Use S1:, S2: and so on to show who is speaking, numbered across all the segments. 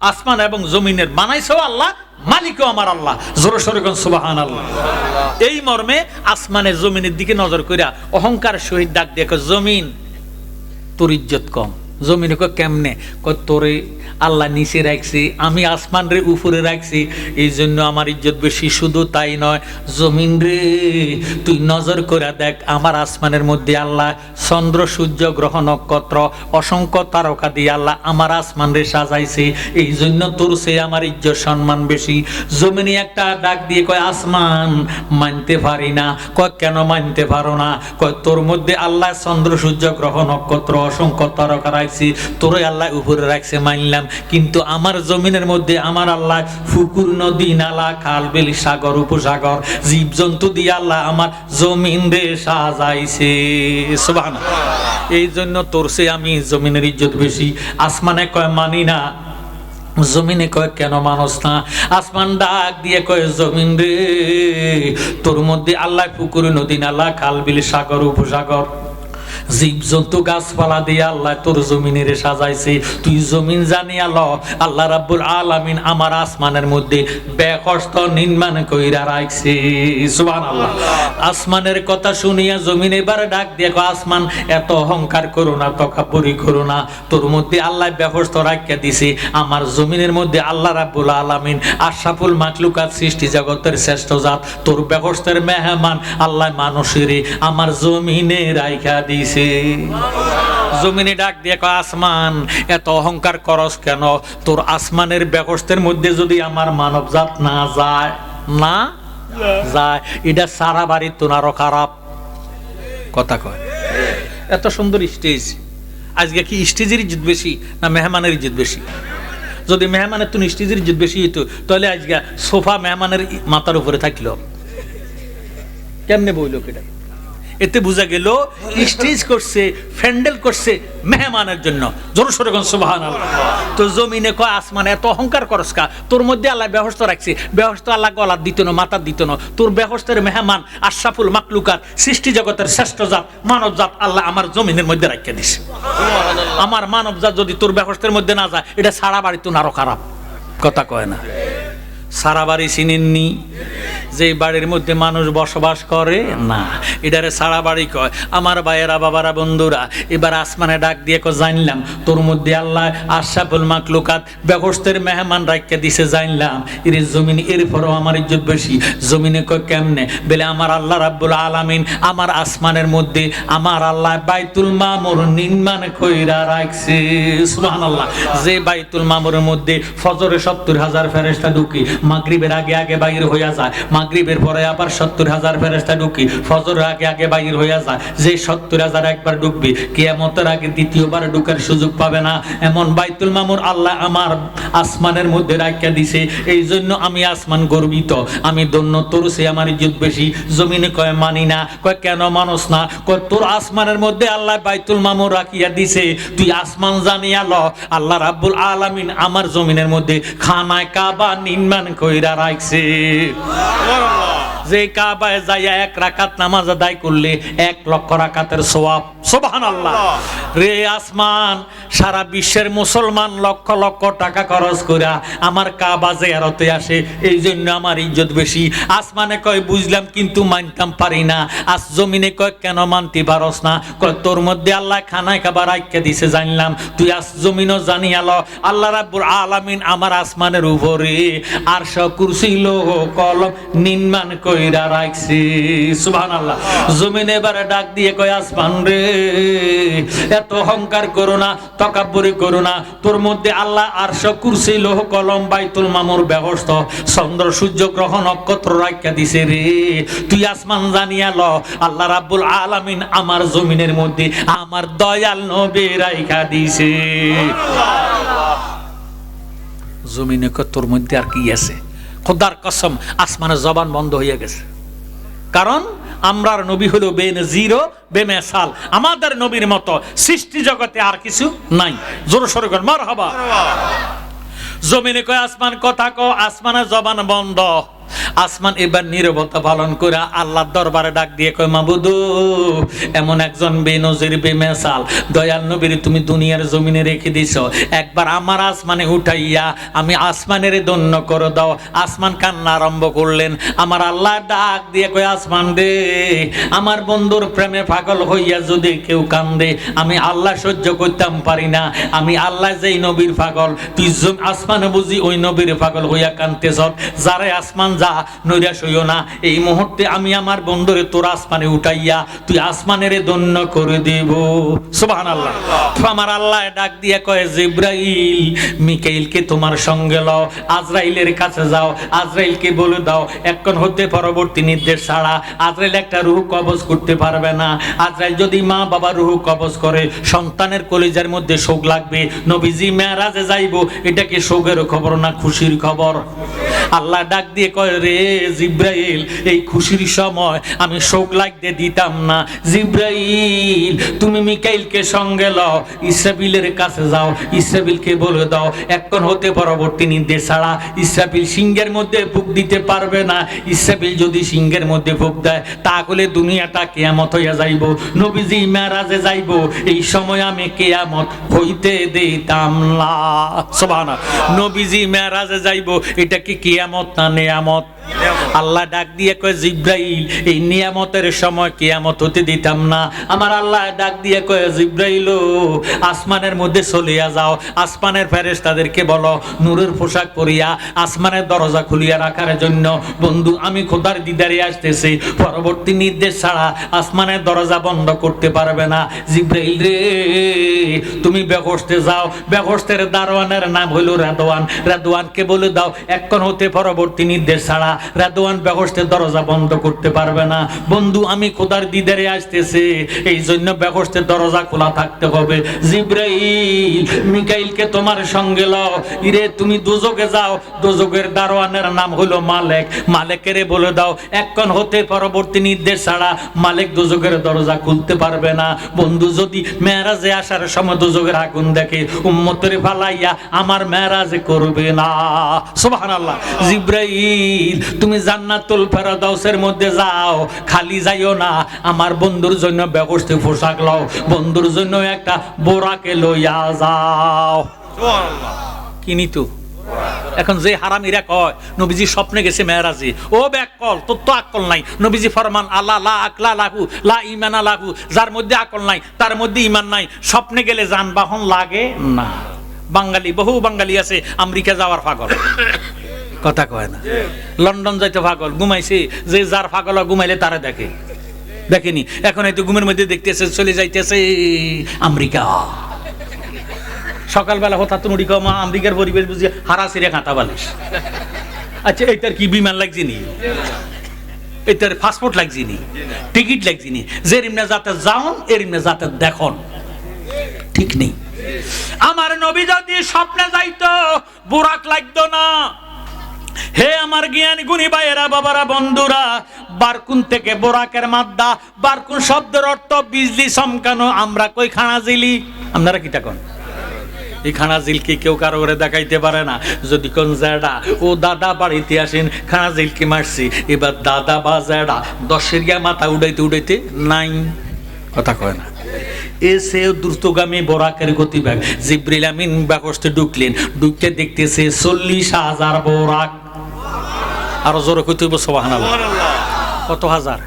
S1: আসমান এবং জমিনের বানাইছেও আল্লাহ, মালিকও আমার আল্লাহ। জোরে সোরে কোন সুবহানাল্লাহ। এই মর্মে আসমানের জমিনের দিকে নজর কইরা অহংকার সহিত ডাক দিয়ে কয়, জমিন তোর ইজ্জত কম। জমিনে কয় কেমনে? কয় তোরে আল্লাহ নিচে রাখছি, আমি আসমান রে উপরে রাখছি, এই জন্য আমার ইজ্জত বেশি। শুধু তাই নয়, জমিন রে তুই নজর করে দেখ, আমার আসমানের মধ্যে আল্লাহ চন্দ্র সূর্য গ্রহ নক্ষত্র অসংখ্য তারকা দিয়ে আল্লাহ আমার আসমান রে সাজাইছে, এই জন্য তোর সে আমার ইজ্জত সম্মান বেশি। জমিনে একটা ডাক দিয়ে কয়, আসমান মানতে পারি না। কয় কেন মানতে পারো না? কয় তোর মধ্যে আল্লাহ চন্দ্র সূর্য গ্রহ নক্ষত্র অসংখ্য তারকা রাখছি, তোরে আল্লাহ উপরে রাখছে মানলাম, কিন্তু আমার জমিনের মধ্যে আমার আল্লাহ পুকুর নদী নালা খাল বিল সাগর উপসাগর জীবজন্তু দিয়ে আল্লাহ আমার জমিন রে সাজাইছে। সুবহানাল্লাহ। এই জন্য তোর সে আমি জমিনের ইজ্জত বেশি। আসমানে কয় মানি না। জমিনে কয় কেন মানুষ না? আসমান ডাক দিয়ে কয়, জমিন রে তোর মধ্যে আল্লাহ পুকুর নদী নালা খাল বিল সাগর উপসাগর জীবজন্তু গাছপালা দিয়ে আল্লাহ তোর জমিনের সাজাইছে। তুই জমিন জানিয়া ল, আল্লাহ রাব্বুল আলামিন আমার আসমানের মধ্যে বেকস্ত নির্মাণ কইরা রাখছে। সুবহানাল্লাহ। আসমানের কথা শুনিয়া জমিন এবারে ডাক দিয়ে কয়, আসমান এত অহংকার করো না, তকাব্বুরি করো না, তোর মধ্যে আল্লাহ বেকস্ত রাখিয়া দিছে। আমার জমিনের মধ্যে আল্লাহ রাব্বুল আলামিন আশরাফুল মাখলুকাত সৃষ্টি জগতের শ্রেষ্ঠ জাত, তোর বেকস্তের মেহমান আল্লাহ মানুষের আমার জমিনে রাইখা দিছে। জমিনে ডাক দিয়ে কয়, আসমান এত অহংকার করস কেন? তোর আসমানের বেকস্তের মধ্যে যদি আমার মানব জাত না যায়, না যায়, এটা সারা বাড়ি তো আরো খারাপ কথা কয়। এত সুন্দর স্টেজ, আজকে কি স্টেজের ইজ্জত বেশি না মেহমানের ইজ্জত বেশি? যদি মেহমানের তো স্টেজের ইজ্জত বেশি হইতো, তাহলে আজকে সোফা মেহমানের মাথার উপরে থাকলো, কেমনে বইল কেটা? এতে বোঝা গেল স্টেজ করছে, প্যান্ডেল করছে মেহমানের জন্য। জোরে সোরে কোন সুবহানাল্লাহ। তো জমিনে কয়, আসমান এত অহংকার করস কা? তোর মধ্যে আল্লাহ ব্যবস্থ রাখছে, ব্যবস্থা আল্লাহ গলার দিত না, মাথার দিত না। তোর ব্যবস্থার মেহমান আশরাফুল মাখলুকাত সৃষ্টি জগতের শ্রেষ্ঠ জাত মানব জাত আল্লাহ আমার জমিনের মধ্যে রাখিয়ে দিছে। আমার মানব জাত যদি তোর ব্যবস্থার মধ্যে না যায়, এটা সারা বাড়ি তো আরো খারাপ কথা কয় না? সারা বাড়ি চিনেননি? যে বাড়ির মধ্যে মানুষ বসবাস করে না, এটারে সারা বাড়ি কয়। আমার ভাইয়েরা, বাবারা, বন্ধুরা, এবার আসমানে ডাক দিয়ে কয়, জানলাম তোর মধ্যে আল্লাহ আশরাফুল মাখলুকাত বেকস্তের মেহমান রাখিয়া দিছে, জানলাম এর জমিন এরপরও আমার ইজ্জত বেশি। জমিনে কয় কেমনে? বলে আমার আল্লাহ রাব্বুল আলামিন আমার আসমানের মধ্যে আমার আল্লাহ বাইতুল মামুর নির্মাণ কইরা রাখছে। সুবহানাল্লাহ। যে বাইতুল মামুরের মধ্যে ফজরে 70,000 ফেরেশতা ঢুকে, মাগরিবের আগে আগে বাইর হইয়া যায়, মাগরিবের পরে আবার 70,000 ফেরেশতা ঢুকি, ফজরের আগে আগে বাইর হইয়া যায়। যে 70,000 একবার ঢুকবে, কিয়ামতের আগে দ্বিতীয়বার ঢুকার সুযোগ পাবে না। এমন বাইতুল মামুর আল্লাহ আমার আসমানের মধ্যে রাখিয়া দিছে। এই জন্য আমি আসমান গর্বিত, আমি ধন্য, তোর সে আমার ইজ্জত বেশি। জমিনে কয় মানি না। কয় কেন মানুষ না? কয় তোর আসমানের মধ্যে আল্লাহ বাইতুল মামুর রাখিয়া দিছে, তুই আসমান জানিয়া ল, আল্লাহ রাব্বুল আলামিন আমার জমিনের মধ্যে খানায় কাবা নির্মাণ কইরা রাখছে। যে কাবায় যাইয়া 1 রাকাত নামাজ আদায় করলে 1 লক্ষ রাকাতের সওয়াব। সুবহানাল্লাহ। রে আসমান, সারা বিশ্বের মুসলমান লক্ষ লক্ষ টাকা খরচ কইরা আমার কাবা জিয়ারতে আসে, এই জন্য আমার ইজ্জত বেশি। আসমানে কয় বুঝলাম, কিন্তু মানতাম পারি না। আজ জমিনে কয় কেন মানতে পারস না? কয় তোর মধ্যে আল্লাহ খানায় কাবা রাখিয়া দিছে, জানলাম, তুই আজ জমিনও জানিয়া ল, আল্লাহ রাব্বুল আলামিন আমার আসমানের উপরে আরশ কুরসি লৌহ কলম নির্মাণ কইরা রাখছে। সুবহানাল্লাহ। জমিন এবারে ডাক দিয়ে কয়, আসমান রে এত অহংকার করো না, তকাব্বুরি করো না, তোর মধ্যে আল্লাহ আরশ কুরসি লৌহ কলম বাইতুল মামুর ব্যবস্থা চন্দ্র সূর্য গ্রহ নক্ষত্র রাখিয়া দিছে রে। তুই আসমান জানিয়া ল, আল্লাহ রাব্বুল আলামিন আমার জমিনের মধ্যে আমার দয়াল নবী রাখিয়া দিছে। জমিনে কয় তোর মধ্যে আর কি আছে? খোদার কসম, আসমানের জবান বন্ধ হয়ে গেছে। কারণ আমরার নবী হলো বেনজির বেমেসাল, আমাদের নবীর মতো সৃষ্টি জগতে আর কিছু নাই। জোর সরে কর মারহাবা। জমিনে কয় আসমান কথা কও, আসমানের জবান বন্ধ। আসমান এবার নীরবতা পালন করে আল্লাহর দরবারে ডাক দিয়ে কয় মাবুদ এমন একজন বেনজির বেমিসাল দয়াল নবীর তুমি দুনিয়ার জমিনে রেখে দিছো, একবার আমার আসমানে উঠাইয়া আমি আসমানের ধন্য করে দাও। আসমান কান্না আরম্ভ করলেন। আমার আল্লাহ ডাক দিয়ে কয় আসমান রে, আমার বন্ধুর প্রেমে পাগল হইয়া যদি কেউ কান্দে আমি আল্লাহ সহ্য করতাম পারি না। আমি আল্লাহ যেই নবীর পাগল, তুই আসমানে বুঝি ওই নবীর পাগল হইয়া কানতেছ। যারে আসমান যা নৈরাশ হইও না, এই মুহূর্তে আমি আমার বন্ধুরে তোর আসমানে উঠাইয়া তুই আসমানের ধন্য করে দেব। সুবহানাল্লাহ। আমার আল্লাহ ডাক দিয়া কয় জিব্রাইল মিকাইলকে তোমার সঙ্গে লও, আজরাইলের কাছে যাও, আজরাইলকে বলে দাও এখন হতে পরবর্তী নির্দেশ ছাড়া আজরাইল একটা রূহ কবজ করতে পারবে না। আজরাইল যদি মা বাবা রূহ কবজ করে সন্তানের কলিজার মধ্যে শোক লাগবে। নবীজি মেরাজে যাইবো, এটা কি শোকের খবর না খুশির খবর? আল্লাহ ডাক দিয়ে কয় রে জিব্রাইল, এই খুশির সময় আমি শোক লাগতে দিতাম না। জিব্রাইল তুমি মিকাইলকে সঙ্গে লও, ইসরাফিলের কাছে যাও, ইসরাফিলকে বলে দাও এখন হতে পরবর্তী নির্দেশ ছাড়া ইসরাফিল সিংহের মধ্যে ফুঁক দিতে পারবে না। ইসরাফিল যদি সিংহের মধ্যে ফুঁক দেয় তাহলে দুনিয়াটা কিয়ামত হইয়া যাইব। নবীজি মেরাজে যাইব, এই সময় আমি কিয়ামত হইতে দিতাম না। সুবহানাল্লাহ। নবীজি মেরাজে যাইব, এটা কি কিয়ামত না নিয়ামত? আল্লাহ ডাক দিয়ে কয় জিব্রাইল এই নিয়ামতের সময় কিয়ামত হতে দিতাম না। আমার আল্লাহ ডাক দিয়ে কয় জিব্রাইল আসমানের মধ্যে চলিয়া যাও, আসমানের ফেরেশতাদেরকে বলো নূরের পোশাক পরিয়া আসমানের দরজা খুলিয়া রাখার জন্য। বন্ধু আমি খোদার দিদারে আসতেছি, পরবর্তী নির্দেশ ছাড়া আসমানের দরজা বন্ধ করতে পারবে না। জিব্রাইল রে তুমি বেহেশতে যাও, বেহেশতের দারোয়ানের নাম হইল রাদওয়ান, রাদওয়ানকে বলে দাও এখন হতে পরবর্তী নির্দেশ ছাড়া রাদওয়ান বেহেশতের দরজা বন্ধ করতে পারবে না। বন্ধু আমি খোদার দিদারে আসতেছি, এই জন্য বেহেশতের দরজা খোলা থাকতে হবে। জিব্রাইল মিকাইলকে তোমার সঙ্গে লও, ইরে তুমি দোজখে যাও, দোজখের দারোয়ানের নাম হলো মালেক, মালেকের বলে দাও এখন হতে পরবর্তী নির্দেশ ছাড়া মালেক দোজখের দরজা খুলতে পারবে না। বন্ধু যদি মেরাজে আসার সময় দোজখের আগুন দেখে উম্মতের ফালাইয়া আমার মেরাজে করবে না। সুবহানাল্লাহ। জিব্রাইল তুমি জান্নাতুল ফেরদাউসের মধ্যে যাও, খালি যাইও না, আমার বন্ধুর জন্য বেহেশতে পোশাক লও, বন্ধুর জন্য একটা বোরাকে লইয়া যাও। সুবহানাল্লাহ। কিনি তো এখন যে হারামিরা কয় নবীজি স্বপ্নে গেছে মেরাজে, ও ব্যাকল তোর তো আকল নাই। নবীজি ফরমান আল্লাহ লা আকলা লাহু লা ঈমানা লাহু, যার মধ্যে আকল নাই তার মধ্যে ঈমান নাই। স্বপ্নে গেলে যানবাহন লাগে না। বাঙালি বহু বাঙালি আছে আমেরিকা যাওয়ার পাগল, কথা কয় না। লন্ডন যাইতে পাগল, ঘুমাইছে যে যার পাগল ঘুমাইলে তারা দেখে, দেখেনি এখন হয়তো ঘুমের মধ্যে দেখতেছে চলে যাইতেছে আমেরিকা। সকালবেলা হঠাৎ মুড়ি কমা আমেরিকার পরিবেশ বুঝিয়ে হারা সিরে কাঁটা বালিশ। আচ্ছা এইটার কি বিমান লাগছে নি? এটার পাসপোর্ট লাগছে নি? টিকিট লাগছে নি? যে রিমনা যাতে যাওন এ রিমনা যাতে দেখুন, ঠিক নেই। আমার নবী যদি স্বপ্নে যাইতো বুরাক লাগতো না। হে আমার জ্ঞান গুণী ভাইয়েরা, বাবারা, বন্ধুরা, বারকুন থেকে বোরাকের মাদ্দা, বারকুন শব্দের অর্থ বিজলি চমকানো। আমরা কই খানাজিলি, আপনারা কি টাকন? এই খানাজিল কি কেউ কারো করে দেখাইতে পারে না? যদি কোন জেডা ও দাদা বাড়িতে আসেন খানাজিল কি মারছি, এবার দাদা বা জেডা 10 গিয়া মাথা উড়াইতে উড়াইতে নাই, কথা কয় না। এসে দ্রুতগামী বোরাকের গতিবেগ। জিবরিল আমিন বেহেশতে ঢুকলেন, ঢুকতে দেখতেছে 40,000 বোরাক। আরো জোরে কইতে হইব সুবহানাল্লাহ। কত হাজার?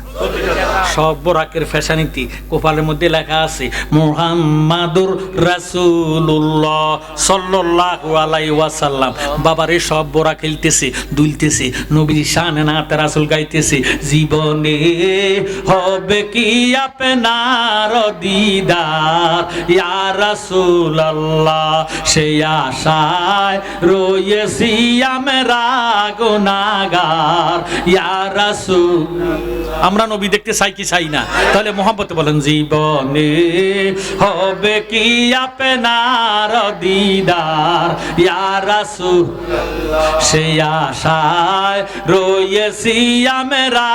S1: সব বোরাকের ফ্যাশানিটি কপালের মধ্যে লেখা আছে মুহাম্মাদুর রাসূলুল্লাহ সাল্লাল্লাহু আলাইহি ওয়াসাল্লাম। বাবারে সব বোরা খেলতেছে, দুলতেছে, নবীর শানে নাতে রাসূল গাইতেছে, জীবনে হবে কি আপনার দিদার ইয়া রাসূলুল্লাহ, সেই আশায় রয়েছি আমরা গুনাহগার ইয়া রাসূল। আমরা নবী দেখতে চাই কি চাই না? তাহলে মোহাম্মতে বলেন জীবনে হবে কি আপনার দিদার ইয়া রাসূল, সেই আশায় রয়েছি আমরা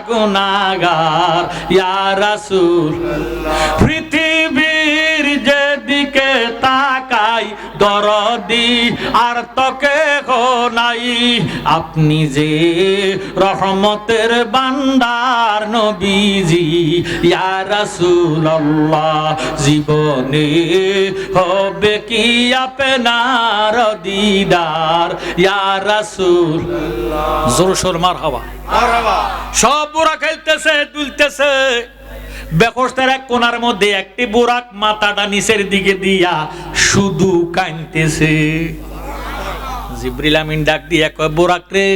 S1: গুনাহগার ইয়া রাসূল। পৃথিবীর যেদিকে তাকাই দরদি আর তোকে নাই, আপনি যে রহমতের বান্দার নবীজি ইয়া রাসূলুল্লাহ, জীবনে হবে কি আপনার দিদার ইয়া রাসূলুল্লাহ। জোর সোর মারহাবা। সব বুড়া খেলতেছে দুলতেছে, বেকস্তের এক কোনার মধ্যে একটি বুড়াক মাথাটা নিচের দিকে দিয়া শুধু কাঁদতেছে। জিবরিল আমিন ডাক দিয়া কয়, বুড়াক রে,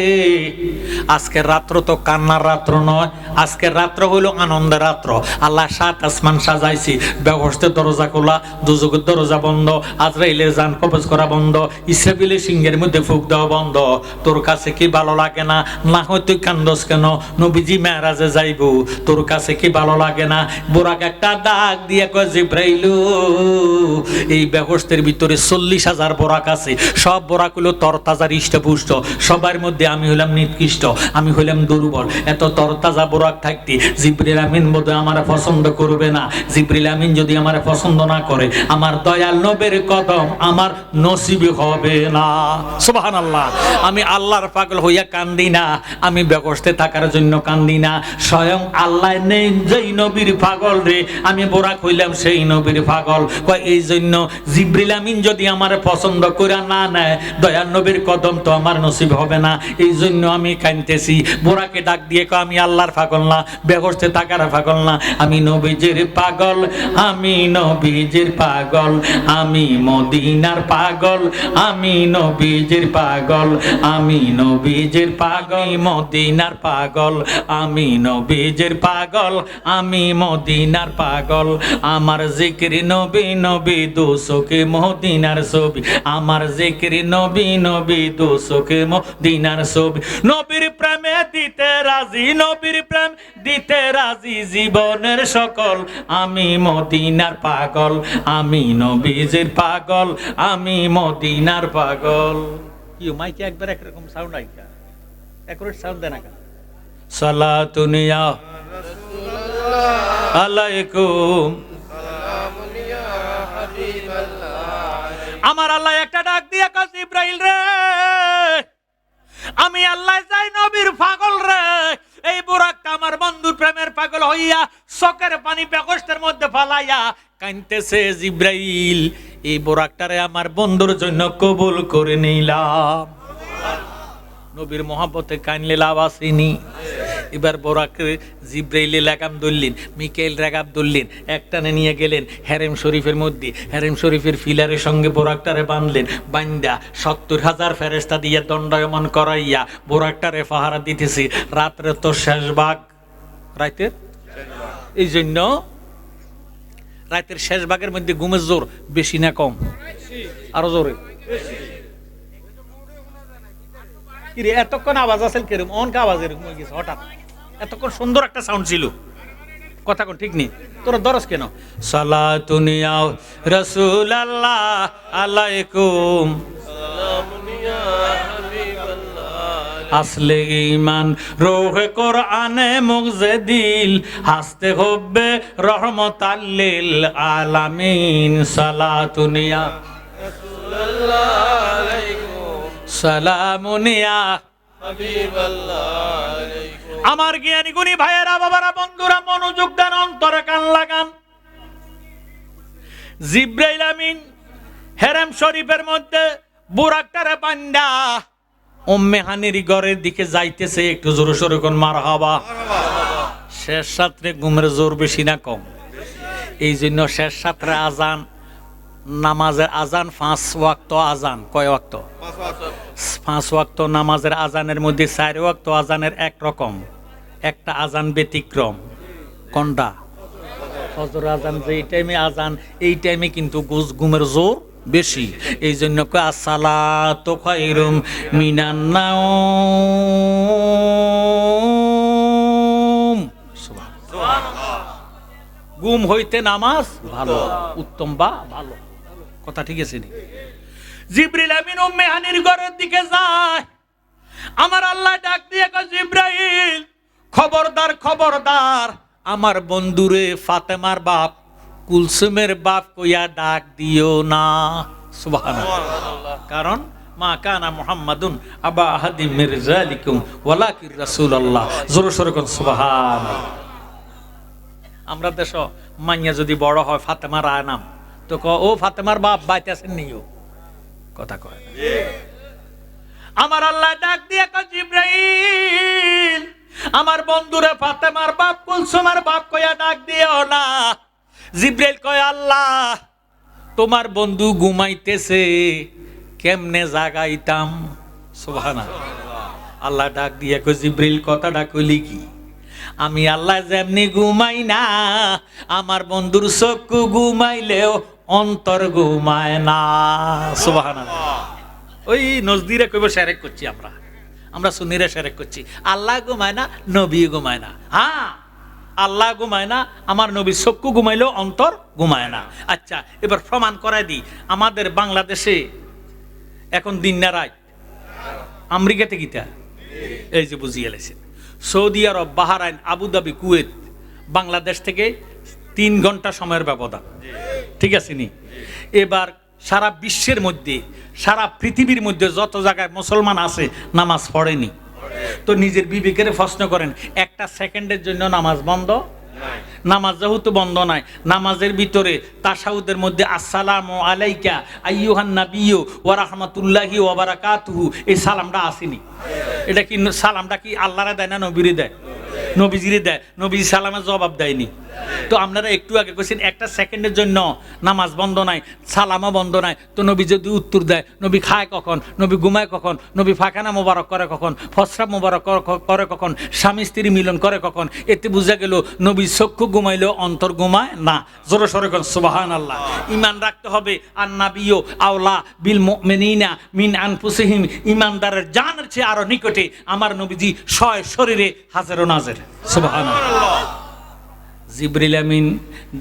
S1: আজকের রাত্র তো কান্নার রাত্র নয়, আজকের রাত্র হইল আনন্দের রাত্র। আল্লাহ সাত আসমান সাজাইছি, বেহেশতের দরজা খোলা, দুজকের দরজা বন্ধ, আজরাইলের জান কবজ করা বন্ধ, ইসরাফিলের সিংহের মধ্যে ফুক দেওয়া বন্ধ। তোর কাছে কি ভালো লাগে না? না হয় তুই কান্দস কেন? নবীজি মেরাজে যাইব, তোর কাছে কি ভালো লাগে না? বুড়াক একটা ডাক দিয়ে কয়, জিবরাইল, এই বেহেশতের ভিতরে 40,000 বুড়াক আছে, সব বুড়াক হলো তরতাজা হৃষ্টপুষ্ট, সবার মধ্যে আমি হইলাম নিকৃষ্ট, আমি হইলাম দুর্বল। এত তরতাজা বুরাক থাকতে জিবরিল আমিন বোধহয় আমার পছন্দ করবে না। জিবরিল আমিন যদি আমার পছন্দ না করে, আমার দয়াল নবীর কদম আমার নসিবে হবে না। সুবহানাল্লাহ। আমি আল্লাহর পাগল হইয়া কান্দি না, আমি বেহেশতে থাকার জন্য কান্দি না, স্বয়ং আল্লাহ নেই যেই নবীর পাগল রে, আমি বুরাক হইলাম সেই নবীর পাগল। কয় এই জন্য জিবরিল আমিন যদি আমার পছন্দ করে না নেয়, দয়াল নবীর কদম তো আমার নসিব হবে না। এই জন্য আমি কাঁদতেছি। বুড়াকে ডাক দিয়ে কয়, আমি আল্লাহর পাগল না, বেহেশতে থাকার পাগল না, আমি নবীজির পাগল, আমি নবীজির পাগল, আমি মদিনার পাগল, আমি নবীজির পাগল, আমি নবীজির পাগল, মদিনার পাগল, আমি নবীজির পাগল, আমি মদিনার পাগল। আমার জিকির নবী নবী দুসকে মদিনার ছবি, আমার জিকির নবী নবী দুসকে মদিনার ছবি। নবীর প্রেমে দিতে রাজি, নবীর প্রেম দিতে রাজি জীবনের সকল, আমি মদিনার পাগল, আমি নবীজির পাগল, আমি মদিনার পাগল। কি মাইকে একবার একরকম সাউন্ড আইকা, একুরেট সাউন্ড দেন না। সালাতুন ইয়া রাসূলুল্লাহ আলাইকুম সালামুন ইয়া হাবিবাল্লাহ। আমার আল্লাহ একটা ডাক দিয়া কয়, জিবরাইল রে, আমি আল্লাহ যাই নবীর পাগল রে। এই বুরাকটা আমার বন্ধুর প্রেমের পাগল হইয়া চোখের পানি বেহেশতের মধ্যে ফালাইয়া কাঁদতেছে। জিবরাইল, এই বুরাকটারে আমার বন্ধুর জন্য কবুল করে নিলাম। নবীর মহব্বতে কানলে লাভ আসেনি। এবার বোরাকে জিবরাইলে লাগাম ধরলেন, মিকাইল লাগাম ধরলেন, একটানে নিয়ে গেলেন হেরেম শরীফের মধ্যে। হেরেম শরীফের ফিলারের সঙ্গে বোরাকটারে বাঁধলেন, বান্দা 70,000 ফেরেশতা দিয়ে দণ্ডায়মান করাইয়া বোরাকটারে পাহারা দিতেছি। রাত্রে তো শেষ ভাগ, রাতের এই জন্য রাতের শেষ ভাগের মধ্যে ঘুমের জোর বেশি না কম? আরো জোরে। এতক্ষণ আওয়াজ আছে কিরকম? অনকা আওয়াজ এরকম হয়ে গেছে হঠাৎ। এতক্ষণ সুন্দর একটা সাউন্ড ছিল, কথা কোন ঠিক নেই। তোরা দরস কেন? সালাতুন ইয়া রাসূলুল্লাহ আলাইকুম সালামুন ইয়া হাবিবাল্লাহ। আসলে ঈমান রোহে কোরআনে মুগজে দিল, হাসতে হবে রহমাতাল লিল আলামিন। সালাতুন ইয়া রাসূলুল্লাহ আলাইকুম সালামুন ইয়া হাবিবাল্লাহ। আমার জ্ঞানী গুণী ভাইয়েরা, বাবারা, বন্ধুরা, মনোযোগ দেন, অন্তরে কান লাগান। জিবরাইল আমিন হেরেম শরীফের মধ্যে বুরাকটারে বান্দা উম্মে হানির ঘরের দিকে যাইতেছে। একটু জোরে সোরে কোন মারহাবা। শেষ রাত্রে ঘুমের জোর বেশি না কম? এই জন্য শেষ রাত্রে আজান, নামাজের আজান 5 ওয়াক্ত আজান। কয় ওয়াক্ত? 5 ওয়াক্ত নামাজের আজানের মধ্যে 4 ওয়াক্ত আজানের এক রকম, একটা আজান ব্যতিক্রম। কোনটা? ফজর আজান। যে টাইমে আজান, এই টাইমে কিন্তু ঘুমের জোর বেশি। এই জন্য কয় আসসালাতু খায়রুম মিনান নাওম। সুবহানাল্লাহ। ঘুম হইতে নামাজ ভালো, উত্তম বা ভালো। কথা ঠিক আছে নি? জিবরিল আমিন উম্মে হানির ঘরের দিকে যায়। আমার আল্লাহ ডাক দিয়ে কয়, জিবরাইল, খবরদার খবরদার, আমার বন্ধুরে ফাতেমার বাপ কুলসুমের বাপ কইয়া ডাক দিও না। সুবহানাল্লাহ। কারণ মা কানা মুহাম্মাদুন আবা আহাদিম মির যালিকুম ওয়ালাকির রাসূলুল্লাহ। জোরে সোরে কোন সুবহানাল্লাহ। আমরা দেশ মাইয়া যদি বড় হয় ফাতেমা রায় নাম, তো ও ফাতেমার বাপ বাইতে আছেন নিও কথা কয় না। আমার আল্লাহ ডাক দিয়ে কয় জিবরাইল, আমার বন্ধুরে ফাতেমার বাপ কুলসুমের বাপ কইয়া ডাক দিও না। জিবরাইল কয় আল্লাহ তোমার বন্ধু ঘুমাইতেছে, কেমনে জাগাইতাম? সুবহানাল্লাহ। আল্লাহ ডাক দিয়ে কয় জিবরাইল কথাটা কইলি কি? আমি আল্লাহ যেমনি ঘুমাই না, আমার বন্ধুর চক্ষু ঘুমাইলেও অন্তর ঘুমায় না। সুবহানাল্লাহ। ওই নজদিরে কইব শেরেক করছি আমরা সুন্নিরা শেরেক করছি। আল্লাহ ঘুমায় না, নবী ঘুমায় না। হ্যাঁ, আল্লাহ ঘুমায় না, আমার নবীর চক্ষু ঘুমাইলেও অন্তর ঘুমায় না। আচ্ছা, এবার প্রমাণ করাই দিই। আমাদের বাংলাদেশে এখন দিন না রাত, আমেরিকাতে গীতা এই যে বুঝিয়ে লেছেন। সৌদি আরব, বাহরাইন, আবুধাবি, কুয়েত, বাংলাদেশ থেকে 3 ঘন্টা সময়ের ব্যবধান, ঠিক আছে নি? এবার সারা বিশ্বের মধ্যে, সারা পৃথিবীর মধ্যে যত জায়গায় মুসলমান আছে নামাজ পড়েনি, তো নিজের বিবেকের প্রশ্ন করেন, একটা সেকেন্ডের জন্য নামাজ বন্ধ? নামাজ যেহেতু বন্ধ নাই, নামাজের ভিতরে তাশাহুদের মধ্যে আসসালামু আলাইকা আইয়ুহান নাবিয়্যু ওয়া রাহমাতুল্লাহি ওয়া বারাকাতুহু এই সালামটা আসেনি। এটা কি সালামটা কি আল্লাহরে দেয় না নবীরে দেয়? নবীজিরে দেয়। নবী সালামের জবাব দেয়নি। তো আপনারা একটু আগে কইছেন একটা সেকেন্ডের জন্য নামাজ বন্ধ নাই, সালামও বন্ধ নাই, তো নবী যদি উত্তর দেয়, নবী খায় কখন? নবী ঘুমায় কখন? নবী ফাখানা মোবারক করে কখন? ফসরাব মোবারক করে কখন? স্বামী স্ত্রী মিলন করে কখন? এতে বোঝা গেল নবী চক্ষু ঘুমাইলেও অন্তর ঘুমায় না। জোরে সোরে কোন সুবহানাল্লাহ। ঈমান রাখতে হবে আন-নাবিয়্যু আওলা বিল মুমিনিনা মিন আনফুসিহিম। ঈমানদারের জানের চেয়ে আরো নিকটে আমার নবীজি শরীরে হাজির ও নাজির। সুবহানাল্লাহ। জিবরিল আমিন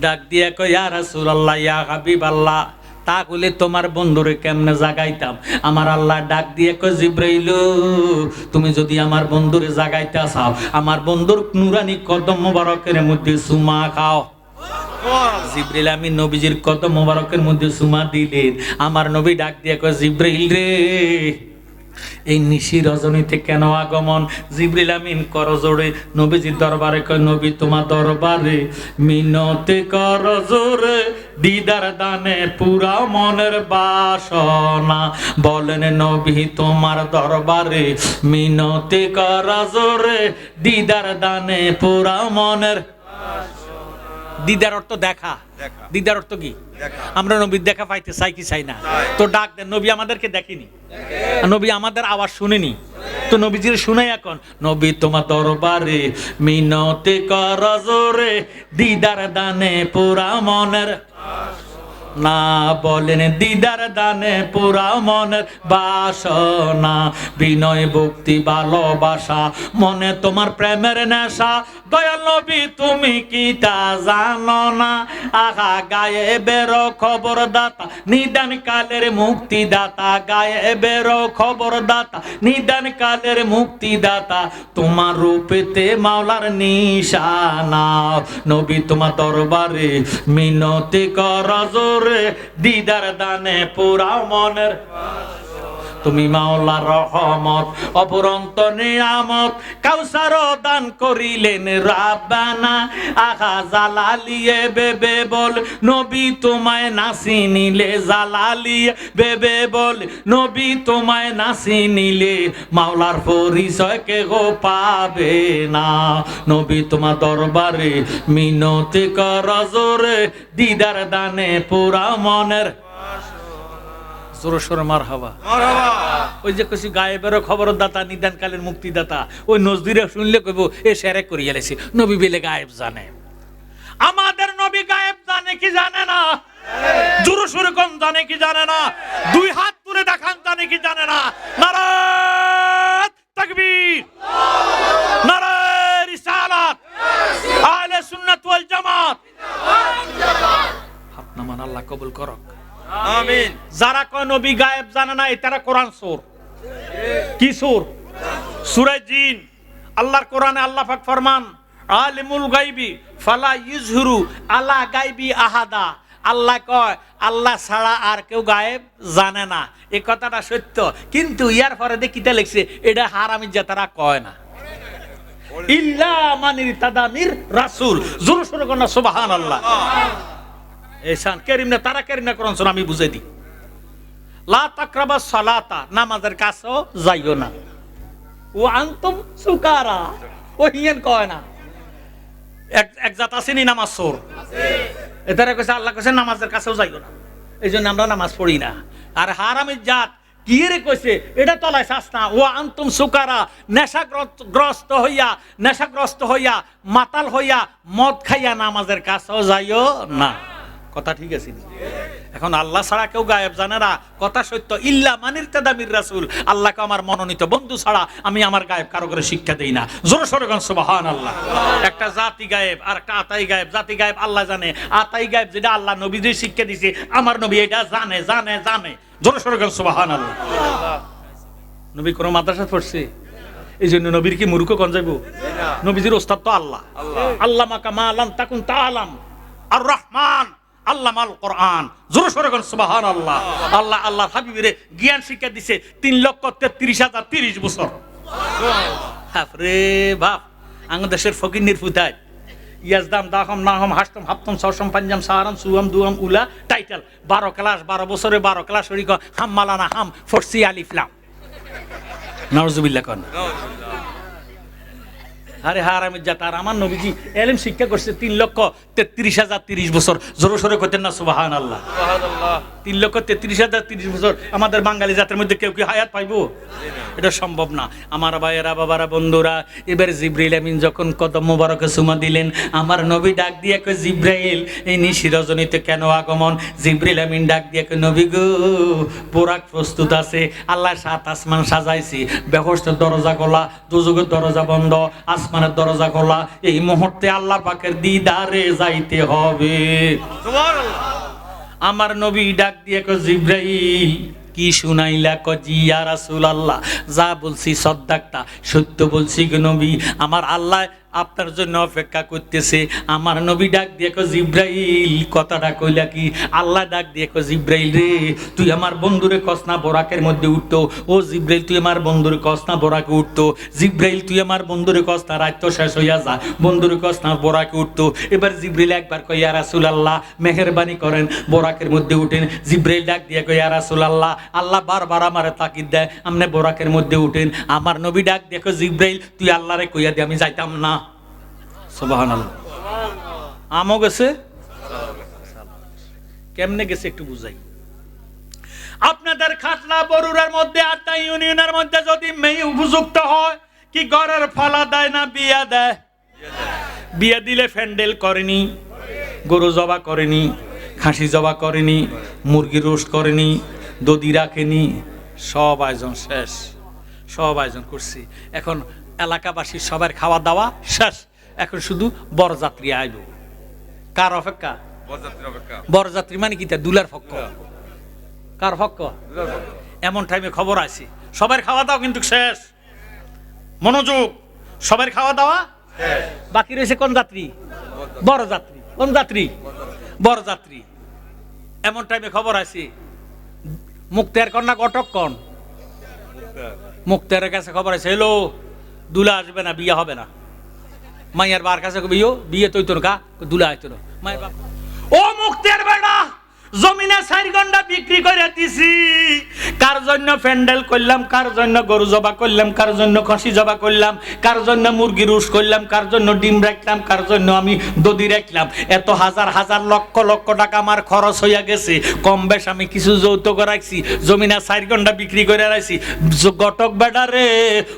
S1: ডাক দিয়া কয় ইয়া রাসূলুল্লাহ, ইয়া হাবিবাল্লাহ, তা কইলে তোমার বন্ধুরে কেমনে জাগাইতাম? আমার আল্লাহ ডাক দিয়ে কয় জিবরাইল, তুমি যদি আমার বন্ধুরে জাগাইতে চাও, আমার বন্ধুর নুরানি কদম মোবারকের মধ্যে চুমা খাও। জিবরিল আমিন নবীজির কদম মোবারকের মধ্যে চুমা দিলেন। আমার নবী ডাক দিয়ে কয় জিবরাইল রে, এই নিশি রজনীতে কেন আগমন? জিবরিল আমিন করজোড়ে নবীজির দরবারে কয় নবী তোমার দরবারে মিনতে করজোড়ে দিদার দানে পুরা মনের বাসনা। বলেন নবী তোমার দরবারে মিনতে করজোড়ে দিদার দানে পুরা মনের। দিদার অর্থ দেখা, দিদার অর্থ কি? আমরা নবীর দেখা পাইতে চাই কি চাই না? তো ডাক দেন, নবী আমাদেরকে দেখেনি, নবী আমাদের আওয়াজ শুনেনি, তো নবীজির শুনাই এখন নবী তোমার দরবারে মিনতে করজোরে দিদার দানে পুরা মনের না। বলেন দিদার দানে পুরা মনের বাসনা। বিনয় ভক্তি ভালোবাসা মনে তোমার প্রেমের নেশা। দয়াল নবী তুমি কি তা জানো না? আহা গায়ে বেরো খবর দাতা নিদান কালের মুক্তি দাতা। গায়ে বেরো খবর দাতা নিদান কালের মুক্তি দাতা। তোমার রূপেতে মাওলার নিশানা। নবী তোমার দরবারে মিনতি করজোর দিদার দানে পুরা মনের। তুমি মাওলার রহমত অপরন্ত নিয়ামত। কাউসার দান করিলেন রাব্বানা। আহা জালালিয়ে বেবে বল নবী তোমায় নাসি নিলে। জালালিয়ে বেবে বল নবী তোমায় নাসি নিলে। মাওলার পরিচয় কে গো পাবে না। নবী তোমার দরবারে মিনতি করজোরে দিদার দানে পুরা মনের। মারহাবা। ওই যে কইছি গায়েবেরও খবরদাতা নিদান কালের মুক্তিদাতা, ওই নজদিরে শুনলে কইব এ শেরেক করিয়া লেছি। নবী বেলে গায়েব জানে। আমাদের নবী গায়েব জানে কি জানে না? জোরে সোরে কোন জানে কি জানে না? দুই হাত তুলে দেখান জানে কি জানে না? নারায়ে তাকবীর, নারায়ে রিসালাত, আহলে সুন্নাত ওয়াল জামাত। হাত নামান, আল্লাহ কবুল করুক। আমিন। যারা কয় নবী গায়েব জানে না, তারা কোরআন চোর। কি চোর? সূরা জিন। আল্লাহর কোরআনে আল্লাহ পাক ফরমান আলিমুল গায়বি ফালা ইযহুরু আলা গায়বি আহাদা। আল্লাহ কয় আল্লাহ ছাড়া আর কেউ গায়েব জানে না, এই কথাটা সত্য, কিন্তু ইয়ার পরে দেখিতে লিখছে এটা হারামি জাতারা কয় না। ইল্লা মানির তাদামির রাসূল, জোরে সোরে কোন সুবহানাল্লাহ। এসান কারীম না তারা কারীম না কোরআন শোনা আমি বুঝাই দিই। লা তাকরাবাস সালাতা, নামাজের কাছেও যাইও না। ও আনতুম সুকারা, ও হিয়েন কয় না। এক জাত আসেনি নামাজ চোর, এটারে কইছে আল্লাহ কইছে নামাজের কাছেও যাইও না, এই জন্য আমরা নামাজ পড়ি না। আর হারামের জাত কি রে কইছে এটা তলায় চাস না। ও আনতুম সুকারা, নেশাগ্রস্ত হইয়া মাতাল হইয়া মদ খাইয়া নামাজের কাছেও যাইও না। কথা ঠিক আছে? এখন আল্লাহ ছাড়া কেউ গায়েব জানে না, কথা সত্য। ইল্লা মানির তাদামির রাসূল, আল্লাহকে আমার মনোনীত বন্ধু ছাড়া আমি আমার গায়েব কারো করে শিক্ষা দেই না। জোরে সোরে কোন সুবহানাল্লাহ। একটা জাতি গায়েব আর একটা আতাই গায়েব। জাতি গায়েব আল্লাহ জানে, আতাই গায়েব যেটা আল্লাহ নবীদের শিক্ষা দিয়েছে, আমার নবী এটা জানে জানে জানে। জোরে সোরে কোন সুবহানাল্লাহ। নবী কোন মাদ্রাসা পড়ছে? এই জন্য নবীর কি মূর্খ কোন যাইব? নবীজির ওস্তাদ তো আল্লাহ। আল্লাহ মাকা মা লাম তাকুন তাআলাম, আর রহমান আল্লামাল কোরআন। জোরে সোরে কোন সুবহানাল্লাহ। আল্লাহ আল্লাহর হাবিবের জ্ঞান শিক্ষা দিছে 3,33,030 বছর। বাপরে বাপ, আমাদের দেশের ফকিন্নির ফুতায় ইয়াজদাম দাহম নাহম হাসতম হাপ্তম সরসম পাঞ্জাম সাহারাম সুয়াম দুয়াম উলা টাইটেল 12 ক্লাস, 12 বছরে 12 ক্লাস শরীক হাম মালানা হাম ফরসি আলিফলাম। নাউজুবিল্লাহ কোন। আরে হারামের জাত, আর আমার নবীজি এলেম শিক্ষা করছে 3,33,030 বছর। জোরে সোরে কইতেন না সুবহানাল্লাহ। 3,33,030 বছর আমাদের বাঙালি জাতের মধ্যে কেউ কি হায়াত পাইবো? এটা সম্ভব না। আমার ভাইয়েরা বাবারা বন্ধুরা, এবার জিবরাইল আমিন যখন কদম মোবারকে চুমা দিলেন, আমার নবী ডাক দিয়ে কয় জিবরাইল এই নিশি রজনীতে কেন আগমন? জিবরাইল আমিন ডাক দিয়ে কয় নবী গো, পোরাক প্রস্তুত আছে, আল্লাহ 7 আসমান সাজাইছি, বেহেশতের দরজা খোলা, দোজখের দরজা বন্ধ, আসমানের দরজা খোলা। এই মুহূর্তে আল্লাহ পাকের দিদারে যাইতে হবে। সুবহানাল্লাহ। আমার নবী ডাক দিয়ে কয় জিবরাইল কি শুনাইলা? জি ইয়া রাসূলুল্লাহ, যা বলছি সদ্দাকটা সত্য বলছি গো নবী, আমার আল্লাহ আপনার জন্য অপেক্ষা করতেছে। আমার নবী ডাক দিয়ে কয় জিবরাইল কথাটা কইলা কি? আল্লাহ ডাক দিয়ে কয় জিবরাইল রে, তুই আমার বন্ধুরে কস না বোরাকের মধ্যে উঠতো। ও জিবরাইল তুই আমার বন্ধুরে কস না বোরাকে উঠতো। জিবরাইল তুই আমার বন্ধুরে কস না রাত তো শেষ হইয়া যা, বন্ধুরে কস না বোরাকে উঠতো। এবার জিবরাইল একবার কয় ইয়া রাসূলুল্লাহ মেহেরবানি করেন বোরাকের মধ্যে উঠেন। জিবরাইল ডাক দিয়ে কয় ইয়া রাসূলুল্লাহ, আল্লাহ বারবার আমারে তাকিদ দেয় আমনে বোরাকের মধ্যে উঠেন। আমার নবী ডাক দিয়ে কয় জিবরাইল তুই আল্লাহরে কইয়া দে আমি যাইতাম না। সুবহানাল্লাহ। আমও গেছে, কেমনে গেছে একটু বুঝাই। আপনাদের খাতলা বরুরার মধ্যে 8টা ইউনিয়নের মধ্যে যদি মেয়ে উপযুক্ত হয়, কি ঘরের ফলা দেয় না বিয়া দেয়? বিয়া দিলে প্যান্ডেল করেনি, গরু জবা করেনি, খাসি জবা করেনি, মুরগি রোস্ট করেনি, দধি রাখেনি, সব আয়োজন শেষ, সব আয়োজন করছি। এখন এলাকাবাসী সবার খাওয়া দাওয়া শেষ, এখন শুধু বরযাত্রী আইব। কার অপেক্ষা? বরযাত্রী মানে কি? দুলার পক্ষ। কার পক্ষ? এমন টাইমে খবর আছে সবার খাওয়া দাওয়া কিন্তু শেষ। মনোযোগ, সবার খাওয়া দাওয়া বাকি রয়েছে কোন যাত্রী? বরযাত্রী। কোন যাত্রী? বরযাত্রী। এমন টাইমে খবর আছে মুক্তিয়ার কন্যা ঘটক কোন? মুক্তিয়ারের কাছে খবর আছে হ্যালো দুলা আসবে না, বিয়ে হবে না। মাইয়ার বার কাছে বিয়ে তৈত না, দুলা আইতো না। মায়ের বাপ ও মুক্তিয়ার বেড়া, জমিনে 4 ঘন্টা বিক্রি করে দিছি। কার জন্য প্যান্ডেল করলাম, কার জন্য গরু জবা করলাম, কার জন্য খাসি জবা করলাম, কার জন্য মুরগি রুস করলাম, কার জন্য ডিম রাখলাম, কার জন্য আমি দধি রাখলাম। এত হাজার হাজার লক্ষ লক্ষ টাকা আমার খরচ হইয়া গেছে। কম বেশ আমি কিছু যৌতুক রাখছি, জমিনে 4 ঘন্টা বিক্রি করে রাখছি। ঘটক বেড়া রে,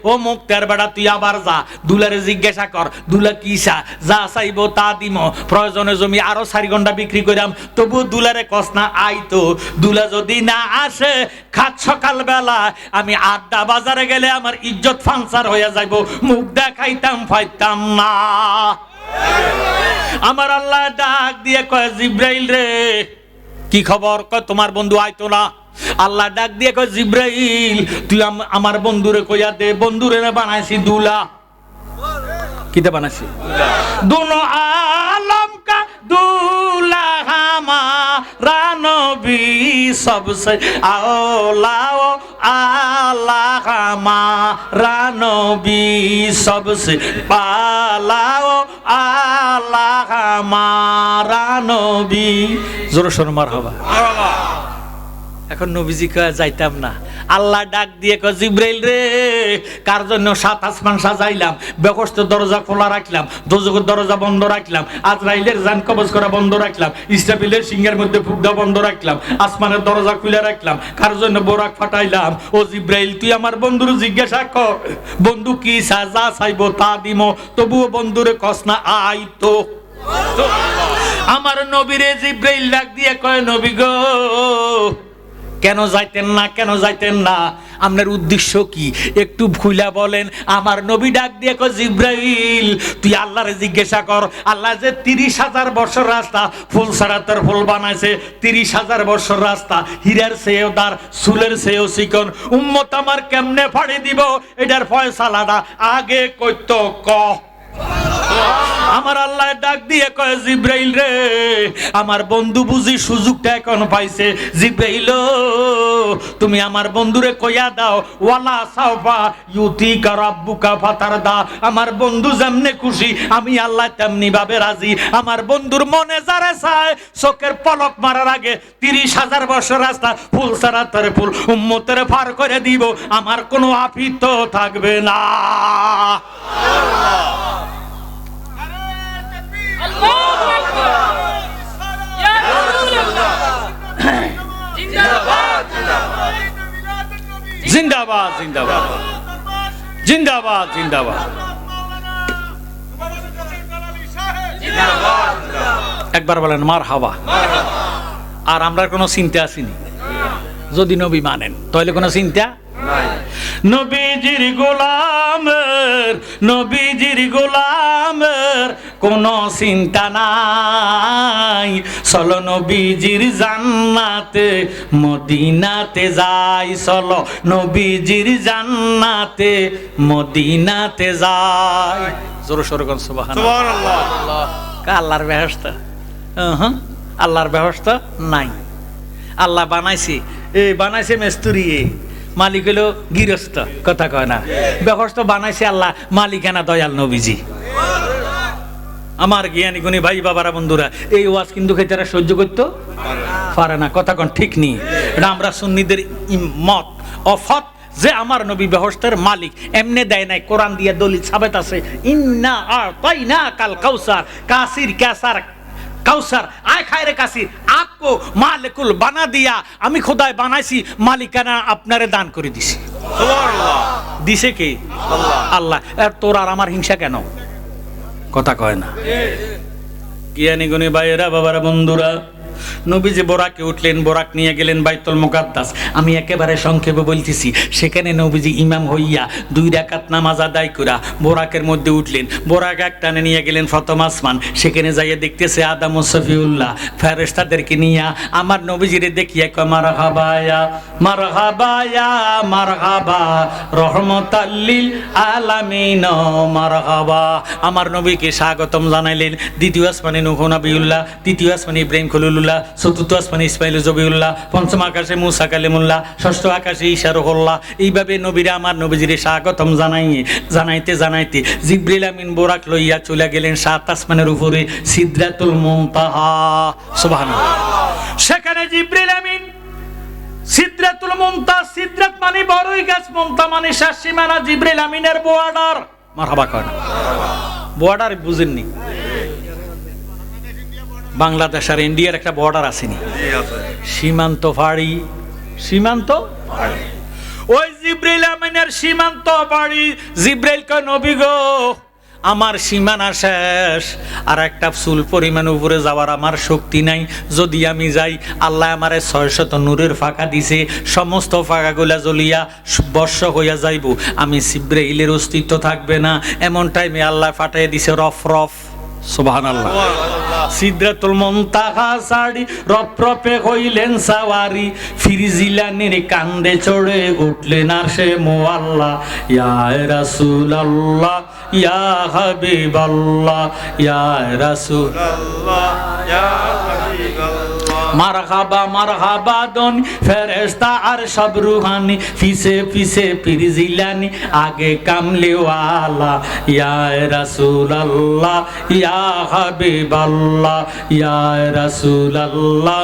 S1: ও মুক্তিয়ার বেড়া তুই আবার যা, দুলারে জিজ্ঞাসা কর দুলা কিসা, যা চাইবো তা দিম। প্রয়োজনে জমি আরো 4 ঘন্টা বিক্রি করলাম, তবু দুলারে না আইতো। দুলা যদি না আসে খাত সকাল বেলা আমি আড্ডা বাজারে গেলে আমার ইজ্জত ফাংসার হয়ে যাইব, মুখ দেখাইতাম পাইতাম না। আমার আল্লাহ ডাক দিয়ে কয় জিবরাইল রে কি খবর? কয় তোমার বন্ধু আইতো না। আল্লাহ ডাক দিয়ে কয় জিবরাইল তুই আমার বন্ধুরে কইয়া দে, বন্ধুরে বানাইছি দুলা। কিতে বানাইছি? দুনো আলম কা দুলা হামা सबसे आला आला हमारा नबी सबसे पाला आला हमारा नबी। জোরে শোনো মারহাবা। এখন নবীজি কয় যাইতাম না, আল্লাহ ডাক দিয়ে কয় জিব্রাইল রে, কার জন্য সাত আসমান সাজাইলাম, বেহেশতের দরজা খোলা রাখলাম, দোজখের দরজা বন্ধ রাখলাম, আজরাইলের জান কবজ করা বন্ধ রাখলাম, ইসরাফিলের সিংহের মধ্যে ফুক দেওয়া বন্ধ রাখলাম, আসমানের দরজা খুলে রাখলাম, কার জন্য বোরাক ফাটাইলাম। ও জিব্রাইল তুই আমার বন্ধুর জিজ্ঞাসা কর, বন্ধু কি সাজা চাইবো তা দিম, তবুও বন্ধুরে কস না আই তো। আমার নবীরে জিব্রাইল ডাক দিয়ে কয় নবী গো কেন যাইতেন না, কেন যাইতেন না, আপনার উদ্দেশ্য কি একটু খুইলা বলেন। আমার নবী ডাক দিয়ে কয় জিব্রাইল তুই আল্লাহরে জিজ্ঞাসা কর, আল্লাহ যে 30,000 বছর রাস্তা ফুল ছাড়া তোর ফুল বানাইছে, 30,000 বছর রাস্তা হীরার চেয়েও দার, চুলের চেয়েও চিকন, উম্মত আমার কেমনে ফাড়ি দিব এটার ফয়সালাটা আগে কইত ক। আমার আল্লাহ ডাক দিয়ে কয় জিব্রাইল রে, আমার বন্ধু বুঝি সুযোগটা এখন পাইছে, জিব্রাইল তুমি আমার বন্ধুরে কইয়া দাও ওয়ালা সাওফা ইউতিকা রাব্বুকা ফাতারদা, আমার বন্ধু যেমনে খুশি আমি আল্লাহ তেমনি ভাবে রাজি। আমার বন্ধুর মনে যারে চায় চোখের পলক মারার আগে 30,000 বছর রাস্তা ফুল ছাড়া তোর ফুল উম্মতের পার করে দিব, আমার কোনো আফিত থাকবে না। জিন্দাবাদ জিন্দাবাদ জিন্দাবাদ জিন্দাবাদ। একবার বলেন মারহাবা। আর আমরা কোনো চিন্তা আসিনি, যদি নবী মানেন তাহলে কোনো চিন্তা নাই। নবীজির গোলামের, নবীজির গোলামের কোনো চিন্তা নাই, চলো নবীজির জান্নাতে মদিনাতে যাই, চলো নবীজির জান্নাতে মদিনাতে যাই। জোরে সোরে কোন সুবহানাল্লাহ। আল্লাহর বেহেশত, আল্লাহর বেহেশত নাই। আল্লাহ বানাইছে, বানাইছে মেস্তুরি, মালিক হলো গৃহস্থ, কথা কয় না। বেহেশত বানাইছে আল্লাহ, মালিকানা দয়াল নবীজি। আমার জ্ঞানী গুণী ভাই বাবারা বন্ধুরা, এই ওয়াজ কিন্তু খেতারা সহ্য করতে পারে না, কথা কন ঠিক নেই। এটা আমরা সুন্নিদের মত অফত যে আমার নবী বেহেশতের মালিক, এমনে দেয় নাই, কোরআন দিয়ে দলিল সাবেত আছে। ইন্না আতাইনা কাল কাউসার, কাসির কাসার কাউসার আয় খায়রে কাসির, আপকো মালিকুল বানা দিয়া, আমি খোদায় বানাইছি, মালিকানা আপনারে দান করে দিছি। সুবহানাল্লাহ। দিছে কে? আল্লাহ। আল্লাহ। তোর আর আমার হিংসা কেন, কথা কয় না। জ্ঞানী গুণী ভাইয়েরা বাবারা বন্ধুরা, নবীজি বোরাকে উঠলেন, বোরাক নিয়ে গেলেন বাইতুল মুকাদ্দাস। আমি একেবারে সংক্ষেপে বলতেছি, সেখানে নবীজি ইমাম হইয়া 2 রাকাত নামাজ আদায় করা বোরাকের মধ্যে উঠলেন। বোরাক এক টানে নিয়ে গেলেন প্রথম আসমান, সেখানে যাইয়া দেখতেছে আদম ও সফিউল্লাহ ফেরেশতাদেরকে নিয়া। আমার নবীজিরে দেখিয়া কয় মারহাবা ইয়া মারহাবা ইয়া মারহাবা রহমাতাল লিল আলামিন মারহাবা। আমার নবীকে স্বাগতম জানাইলেন। দ্বিতীয় আসমানে নূহ নবিউল্লাহ, তৃতীয় আসমানে ইব্রাহিম খলিলুল্লাহ, চতুর্থ আসমানে ইসমাইল জবিউল্লাহ, পঞ্চম আকাশে মুসা কালিমুল্লাহ, ষষ্ঠ আকাশে ঈসা রুহুল্লাহ। এইভাবে নবীরা আমার নবীজিরে স্বাগতম জানাইতে জানাইতে জিবরিল আমিন বোরাক লইয়া চলে গেলেন 7 আসমানের উপরে সিদরাতুল মুনতাহা। সুবহানাল্লাহ। সেখানে জিবরিল আমিন সিদরাতুল মুনতাহা, সিদরাত মানে বড়ই গাছ, মুনতাহা মানে শেষ সীমানা, জিবরিল আমিনের বর্ডার। মারহাবা করেন। বর্ডার বুঝেননি? বাংলাদেশ আর ইন্ডিয়ার একটা বর্ডার আসেনি, সীমান্ত ফাড়ি, সীমান্ত ফাড়ি। ওই জিবরিল আমিনের সীমান্ত ফাড়ি। জিবরাইল কয় নবী গো আমার সীমানা শেষ, আর একটা চুল পরিমাণ উপরে যাওয়ার আমার শক্তি নাই। যদি আমি যাই, আল্লাহ আমারে 600 নূরের ফাঁকা দিছে, সমস্ত ফাঁকাগুলা জ্বলিয়া বর্ষ হইয়া যাইব, আমি জিবরাইলের অস্তিত্ব থাকবে না। এমন টাইমে আল্লাহ ফাটাইয়া দিছে রফ রফ। সুবহানাল্লাহ। সিদরাতুল মুনতাহা সাড়ি রপরপে হইলেন সাওয়ারি, ফিরজিলানের কান্দে চড়ে উঠলেন আরশে মুআল্লা। ইয়া রাসূলুল্লাহ ইয়া হাবিবাল্লাহ ইয়া রাসূলুল্লাহ ইয়া হাবিবাল্লাহ মারহাবা মারহাবা দন ফেরেশতা আর সব রুহানি পিছে পিছে পীর জিলানী আগে কামলিওয়ালা ইয়া রাসূলুল্লাহ ইয়া হাবিবাল্লাহ ইয়া রাসূলুল্লাহ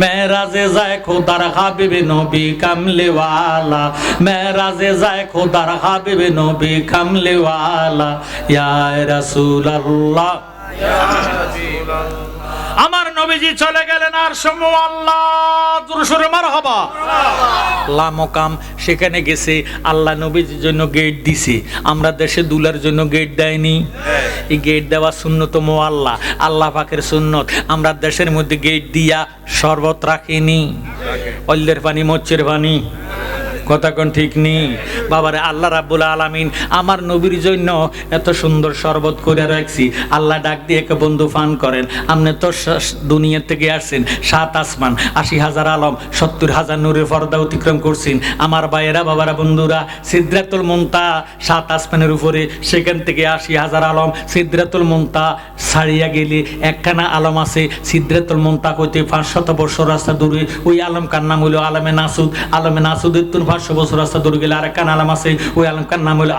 S1: মেরাজে যায় খোদার হাবিব নবী কামলিওয়ালা মেরাজে যায় খোদার হাবিব নবী কামলিওয়ালা ইয়া রাসূলুল্লাহ ইয়া হাবিবাল্লাহ। আমার নবীজি চলে গেলেন আর সমু আল্লাহ জোরে মারহাবা লা মকাম সেখানে গেছে আল্লাহ নবীজির জন্য গেট দিছে আমরা দেশে দুলার জন্য গেট দেয়নি এই গেট দেওয়া সুন্নত আল্লাহ আল্লাহ পাকের সুন্নত আমরা দেশের মধ্যে গেট দিয়া শরবত রাখিনি অল্লের পানি মচ্ছের পানি কথা কোন ঠিক নেই বাবারে আল্লাহ রাব্বুল আলামিন আমার নবীর জন্য এত সুন্দর শরবত করে রাখছি আল্লাহ ডাক দিয়ে কে বন্ধু পান করেন আপনি তো দুনিয়া থেকে আসছেন 7 আসমান 80,000 আলম 70,000 নূরের পর্দা অতিক্রম করছেন আমার ভাইয়েরা বাবারা বন্ধুরা সিদরাতুল মুনতাহা 7 আসমানের উপরে সেখান থেকে 80,000 আলম সিদরাতুল মুনতাহা ছাড়িয়া গেলে একখানা আলম আছে সিদরাতুল মুনতাহা হইতে 500 বছর রাস্তা দূরে ওই আলম কার নাম হলো আলমে নাসুদের 500 বছর রাস্তা দূরে গেলে আরেকখান আলম আছে ওই আলমকার নাম হলো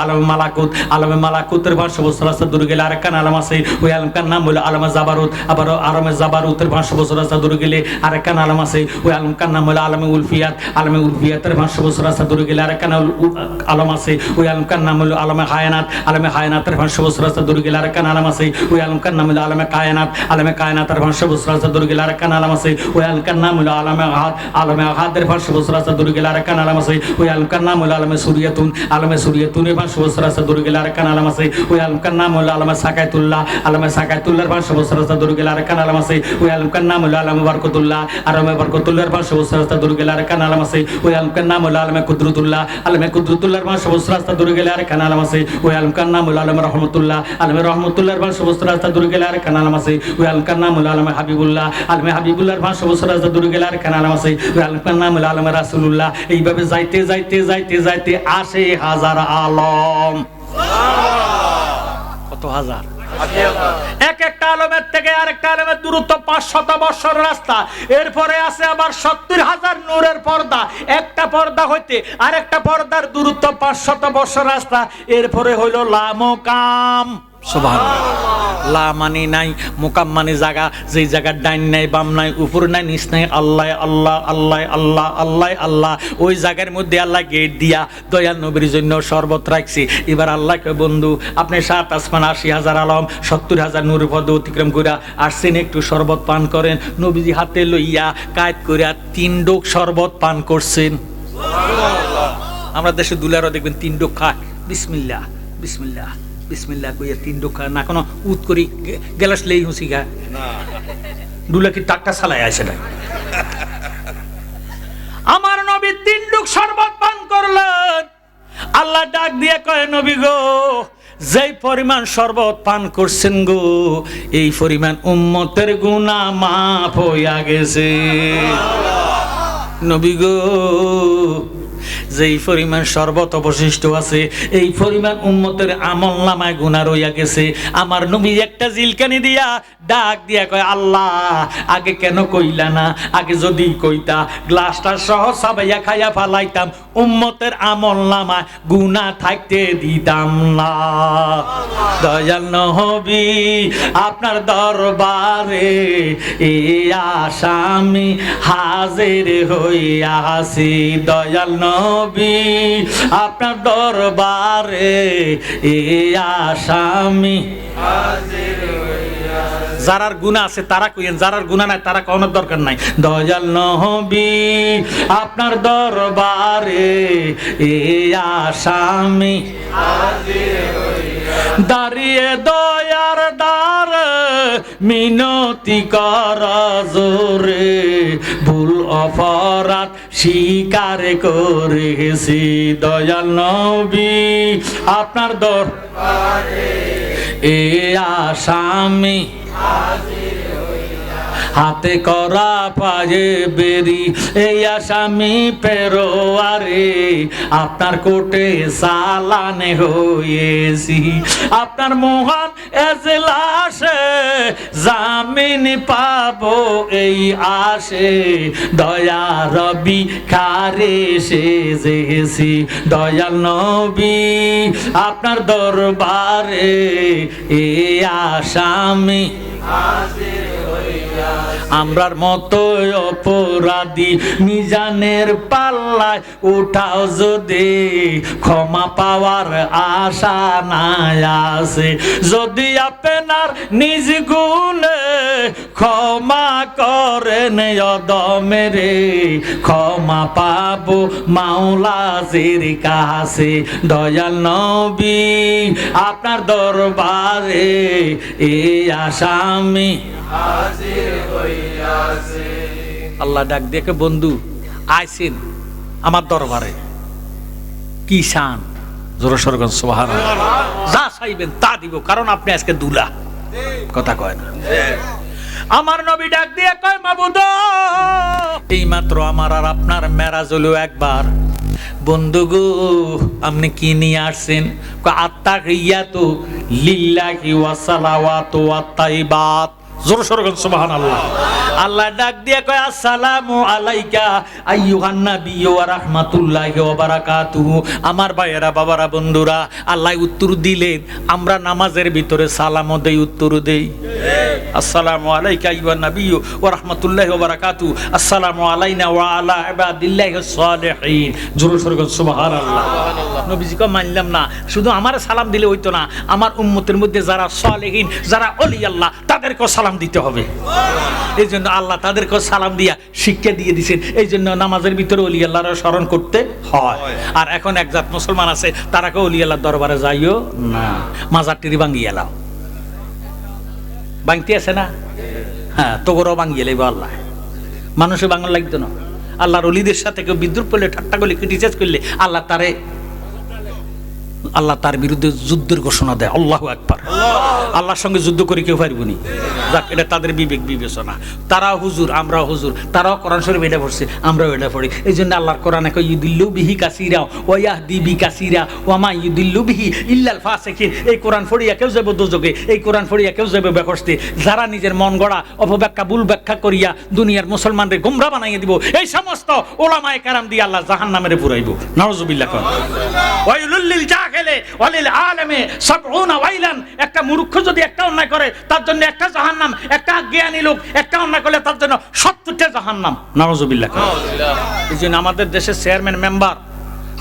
S1: আলমে মালাকুতের 500 বছর রাস্তা দূরে গেলে আরেকখান আলম আছে ওই আলমকার নাম হলো আলমে জাবারুত আবার আলমে জাবারুতের 500 বছর রাস্তা দূরে গেলে আরেকখান আলম আছে ওই আলমকার নাম হলো আলমে উলফিয়াতের 500 বছর রাস্তা দূরে গেলে আরেকখান আলম আছে ওই আলমকার নাম হলো আলমে হায়ানাতের 500 বছর রাস্তা দূরে গেলে আরেকখান আলম আছে ওই আলমকার নাম হলো আলমে কায়নাতের 500 বছর রাস্তা দূরে গেলে আরেকখান আলম আছে ওই আলমকার নাম হলো আলমে আহাদের 500 বছর রাস্তা দূরে গেলে আরেকখান আলম আছে ওই আলমকার নাম হলো আলমে সুরিয়াতুনের 500 বছর রাস্তা দূরে গেলে আরেকখান আলম আছে ওই আলমকার নাম হলো আলমে সাকাতুল্লাহর 500 বছর রাস্তা দূরে গেলে আরেকখান আলম আছে ওই আলমকার নাম হলো আলমে বরকতুল্লাহর 500 বছর রাস্তা দূরে গেলে আরেকখান আলম আছে ওই আলমকার নাম হলো আলমে কুদরতুল্লাহর 500 বছর রাস্তা দূরে গেলে আরেকখান আলম আছে ওই আলমকার নাম হলো আলমে রহমতুল্লাহর 500 বছর রাস্তা দূরে গেলে আরেকখান আলম আছে ওই আলমকার নাম হলো আলমে হাবিবুল্লাহর 500 বছর রাস্তা দূরে গেলে আরেকখান আলম আছে ওই আলমকার নাম হলো আলমে রাসূলুল্লাহ এইভাবে যাইতে 80,000 আলম কত হাজার এক একটা আলমের থেকে আরেকটা আলমের দূরত্ব 500 বছর রাস্তা এরপরে আছে আবার 70,000 নূরের পর্দা একটা পর্দা হইতে আরেকটা পর্দার দূরত্ব 500 বছর রাস্তা এরপরে হইল লা মুকাম সুবহানাল্লাহ লা মানে নাই মুকাম মানে জায়গা যেই জায়গার ডাইন নাই বাম নাই উপর নাই নিচ নাই আল্লাহ আল্লাহ আল্লাহ আল্লাহ আল্লাহ আল্লাহ ওই জায়গার মধ্যে আল্লাহ গেট দিয়া দয়াল নবীর জন্য শরবত রাখছি এবার আল্লাহকে বন্ধু আপনি 7 আসমান 80,000 আলম 70,000 নূরের পর্দা অতিক্রম করে আসছেন একটু শরবত পান করেন নবীজি হাতে লইয়া কায়েত করে 3 ডোক শরবত পান করছেন সুবহানাল্লাহ আমরা দেশে দুলারও দেখবেন 3 ডোক খায় বিসমিল্লাহ বিসমিল্লাহ বিসমিল্লাহ কইয়া 3 ডোক খায় না কোনো উত করি গ্লাস লেই হুসি খায় না দুলা কি টাকা চালায় আসে না আমার নবী 3 ডোক শরবত পান করলেন আল্লাহ ডাক দিয়ে কয় নবী গো যেই পরিমাণ শরবত পান করছেন গো এই পরিমাণ উম্মতের গুনাহ মাফ হইয়া গেছে নবী গো যেই পরিমাণ শরবত অবশিষ্ট আছে এই পরিমাণ উম্মতের আমলনামায় গুনাহ রইয়া গেছে আমার নবী একটা জিলকানি দিয়া ডাক দিয়া কয় আল্লাহ আগে কেন কইলা না আগে যদি কইতা গ্লাসটা সহ সাবাইয়া খাইয়া ফালাইতাম উম্মতের আমলনামায় গুনাহ থাকতে দিতাম না দয়াল নবী আপনার দরবারে এই আসামি হাজির হইয়া আছি দয়াল নবী আপনার দরবারে এই আসামি হাজির হইয়া যারার গুনাহ আছে তারা কইেন যারার গুনাহ নাই তারা কোনোর দরকার নাই দয়াল নবী আপনার দরবারে এই আসামি হাজির হইয়া দাঁড়িয়ে দয়ার দ্বার মিনতি কর জোরে ভুল অপরাধ স্বীকার করেছি দয়াল নবী আপনার দরবারে এই আসামি হাতে করা পায়ে বেরি এই আসামি পেরোয়ারে আপনার কোর্টে চালানে হয়েছি আপনার মহান এজলাসে জামিন পাবো এই আশে দয়া রবি খারে সেজেছি দয়াল নবী আপনার দরবারে এ আসামি আমরার মতো অপরাধী মিজানের পাল্লায় উঠাও যদি ক্ষমা পাওয়ার আশা নাই আছে যদি আপনার নিজ গুণে ক্ষমা করেন অদমেরে ক্ষমা পাবো মাওলাজির কাছে দয়াল নবী আপনার দরবারে এ আসামি আল্লাহ ডাক দেখে বন্ধু আইসেন আমার দরবারে কি শান জোরে সরগন সুবহানাল্লাহ যা চাইবেন তা দিব কারণ আপনি আজকে দুলা কথা কয় না আমার নবী ডাক দিয়ে কয় মাবুদ এই মাত্র আমার আর আপনার মেরাজ হলো একবার বন্ধু গো আপনি কি নিয়ে আসছেন আত্তাহিয়াতু লিল্লাহি ওয়া সালাওয়াতু ওয়াত তাইবাত জোরে সরগন সুবহানাল্লাহ আল্লাহ ডাক দিয়ে কয় আসসালামু আলাইকা আইয়ুহান নাবিয়্যু ওয়া রাহমাতুল্লাহি ওয়া বারাকাতুহু আমার ভাইয়েরা বাবারা বন্ধুরা আল্লাহ উত্তর দিলেন আমরা নামাজের ভিতরে সালামও দেই উত্তর দেই আসসালামু আলাইকা আইয়ুহান নাবিয়্যু ওয়া রাহমাতুল্লাহি ওয়া বারাকাতুহু আসসালামু আলাইনা ওয়া আলা ইবাদিল্লাহিস সালিহিন জোরে সরগন সুবহানাল্লাহ নবীজি কো মানলাম না শুধু আমারে সালাম দিলে হইতো না আমার উম্মতের মধ্যে যারা সালেহিন যারা ওলি আল্লাহ তাদেরকে সালাম দিতে হবে এই জন্য আল্লাহ তাদেরকে সালাম দিয়া শিক্ষা দিয়ে দিয়েছেন এই জন্য নামাজের ভিতরে ওলি আল্লাহর স্মরণ করতে হয় আর এখন একজাত মুসলমান আছে তারাকে ওলি আল্লাহর দরবারে যাইও না মাজার টিরি ভাঙিয়ে এলাও ভাঙতে আছে না হ্যাঁ তোগরও ভাঙিয়ে লাইব আল্লাহ মানুষে বাংলা লাগতো না আল্লাহর ওলিদের সাথে কেউ বিদ্রুপ করলে ঠাট্টা করলে ক্রিটিসাইজ করলে আল্লাহ তার বিরুদ্ধে যুদ্ধের ঘোষণা দেয় আল্লাহু আকবার আল্লাহর সঙ্গে যুদ্ধ করে কেউ পারবনি যাক এটা তাদের বিবেক বিবেচনা তারাও হুজুর আমরাও হুজুর তারাও কোরআন শরীফ এটা পড়ছে আমরাও এটা পড়ি এই জন্য আল্লাহর কোরআনে কয় ইউদিল্লু বিহি কাসীরা ওয়া ইয়াহদি বি কাসীরা ওয়া মা ইউদিল্লু বিহি ইল্লাল ফাসিকিন এই কোরআন পড়িয়া কেউ যাবে দোজখে এই কোরআন পড়িয়া কেউ যাবে বেহেশতে যারা নিজের মন গড়া অপব্যাখ্যা ভুল ব্যাখ্যা করিয়া দুনিয়ার মুসলমানদের গোমরা বানাইয়া দিব এই সমস্ত উলামায়ে কেরাম দিয়ে আল্লাহ জাহান্নামে পুরাইব নাউযুবিল্লাহ ওয়াইলুল লিল জাহিলে ওয়ালিল আলামে 70 ওয়াইলান একটা মূর্খ যদি একটা অন্যায় করে তার জন্য একটা জাহান্নাম একটা জ্ঞানী লোক একটা অন্যায় করলে তার জন্য 70টা জাহান্নাম নাউযুবিল্লাহ এইজন্য আমাদের দেশের চেয়ারম্যান মেম্বার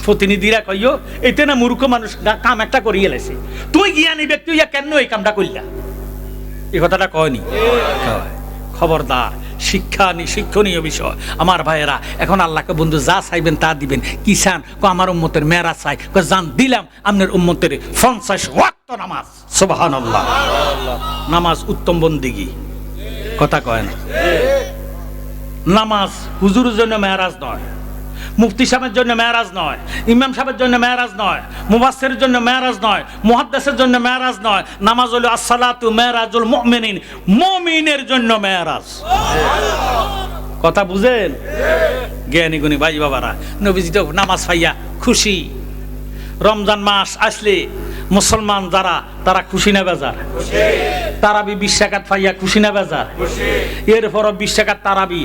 S1: প্রতিনিধিরা কইও এইতে না মূর্খ মানুষ কাম একটা করিয়ে লাইছে তুই জ্ঞানী ব্যক্তি হইয়া কেন এই কামটা কইলা এই কথাটা কয়নি খবরদার শিক্ষণীয় বিষয় আমার ভাইয়েরা এখন আল্লাহকে বন্ধু যা চাইবেন তা দিবেন কি চান আমার উম্মতের মেরাজ চাই জান দিলাম আপনার উম্মতের 50 ওয়াক্ত নামাজ সুবহানাল্লাহ নামাজ উত্তম বন্দেগী কথা কয় না নামাজ হুজুরের জন্য মেরাজ নয় মুফতি সাহেবের জন্য মেরাজ নয় ইমাম সাহেবের জন্য মেরাজ নয় মুফাসসিরের জন্য মেরাজ নয় মুহাদ্দিসের জন্য মেরাজ নয় নামাজ হলো আসসালাতু মেরাজুল মুমিনিন মুমিনের জন্য মেরাজ কথা বুঝেন জ্ঞানী গুণী ভাই বাবারা নবীজি তো নামাজ পাইয়া খুশি রমজান মাস আসলে মুসলমান যারা তারা খুশি না বেজার তারাবি 20 রাকাত পাইয়া খুশি না বেজার এরপর 20 রাকাত তারাবি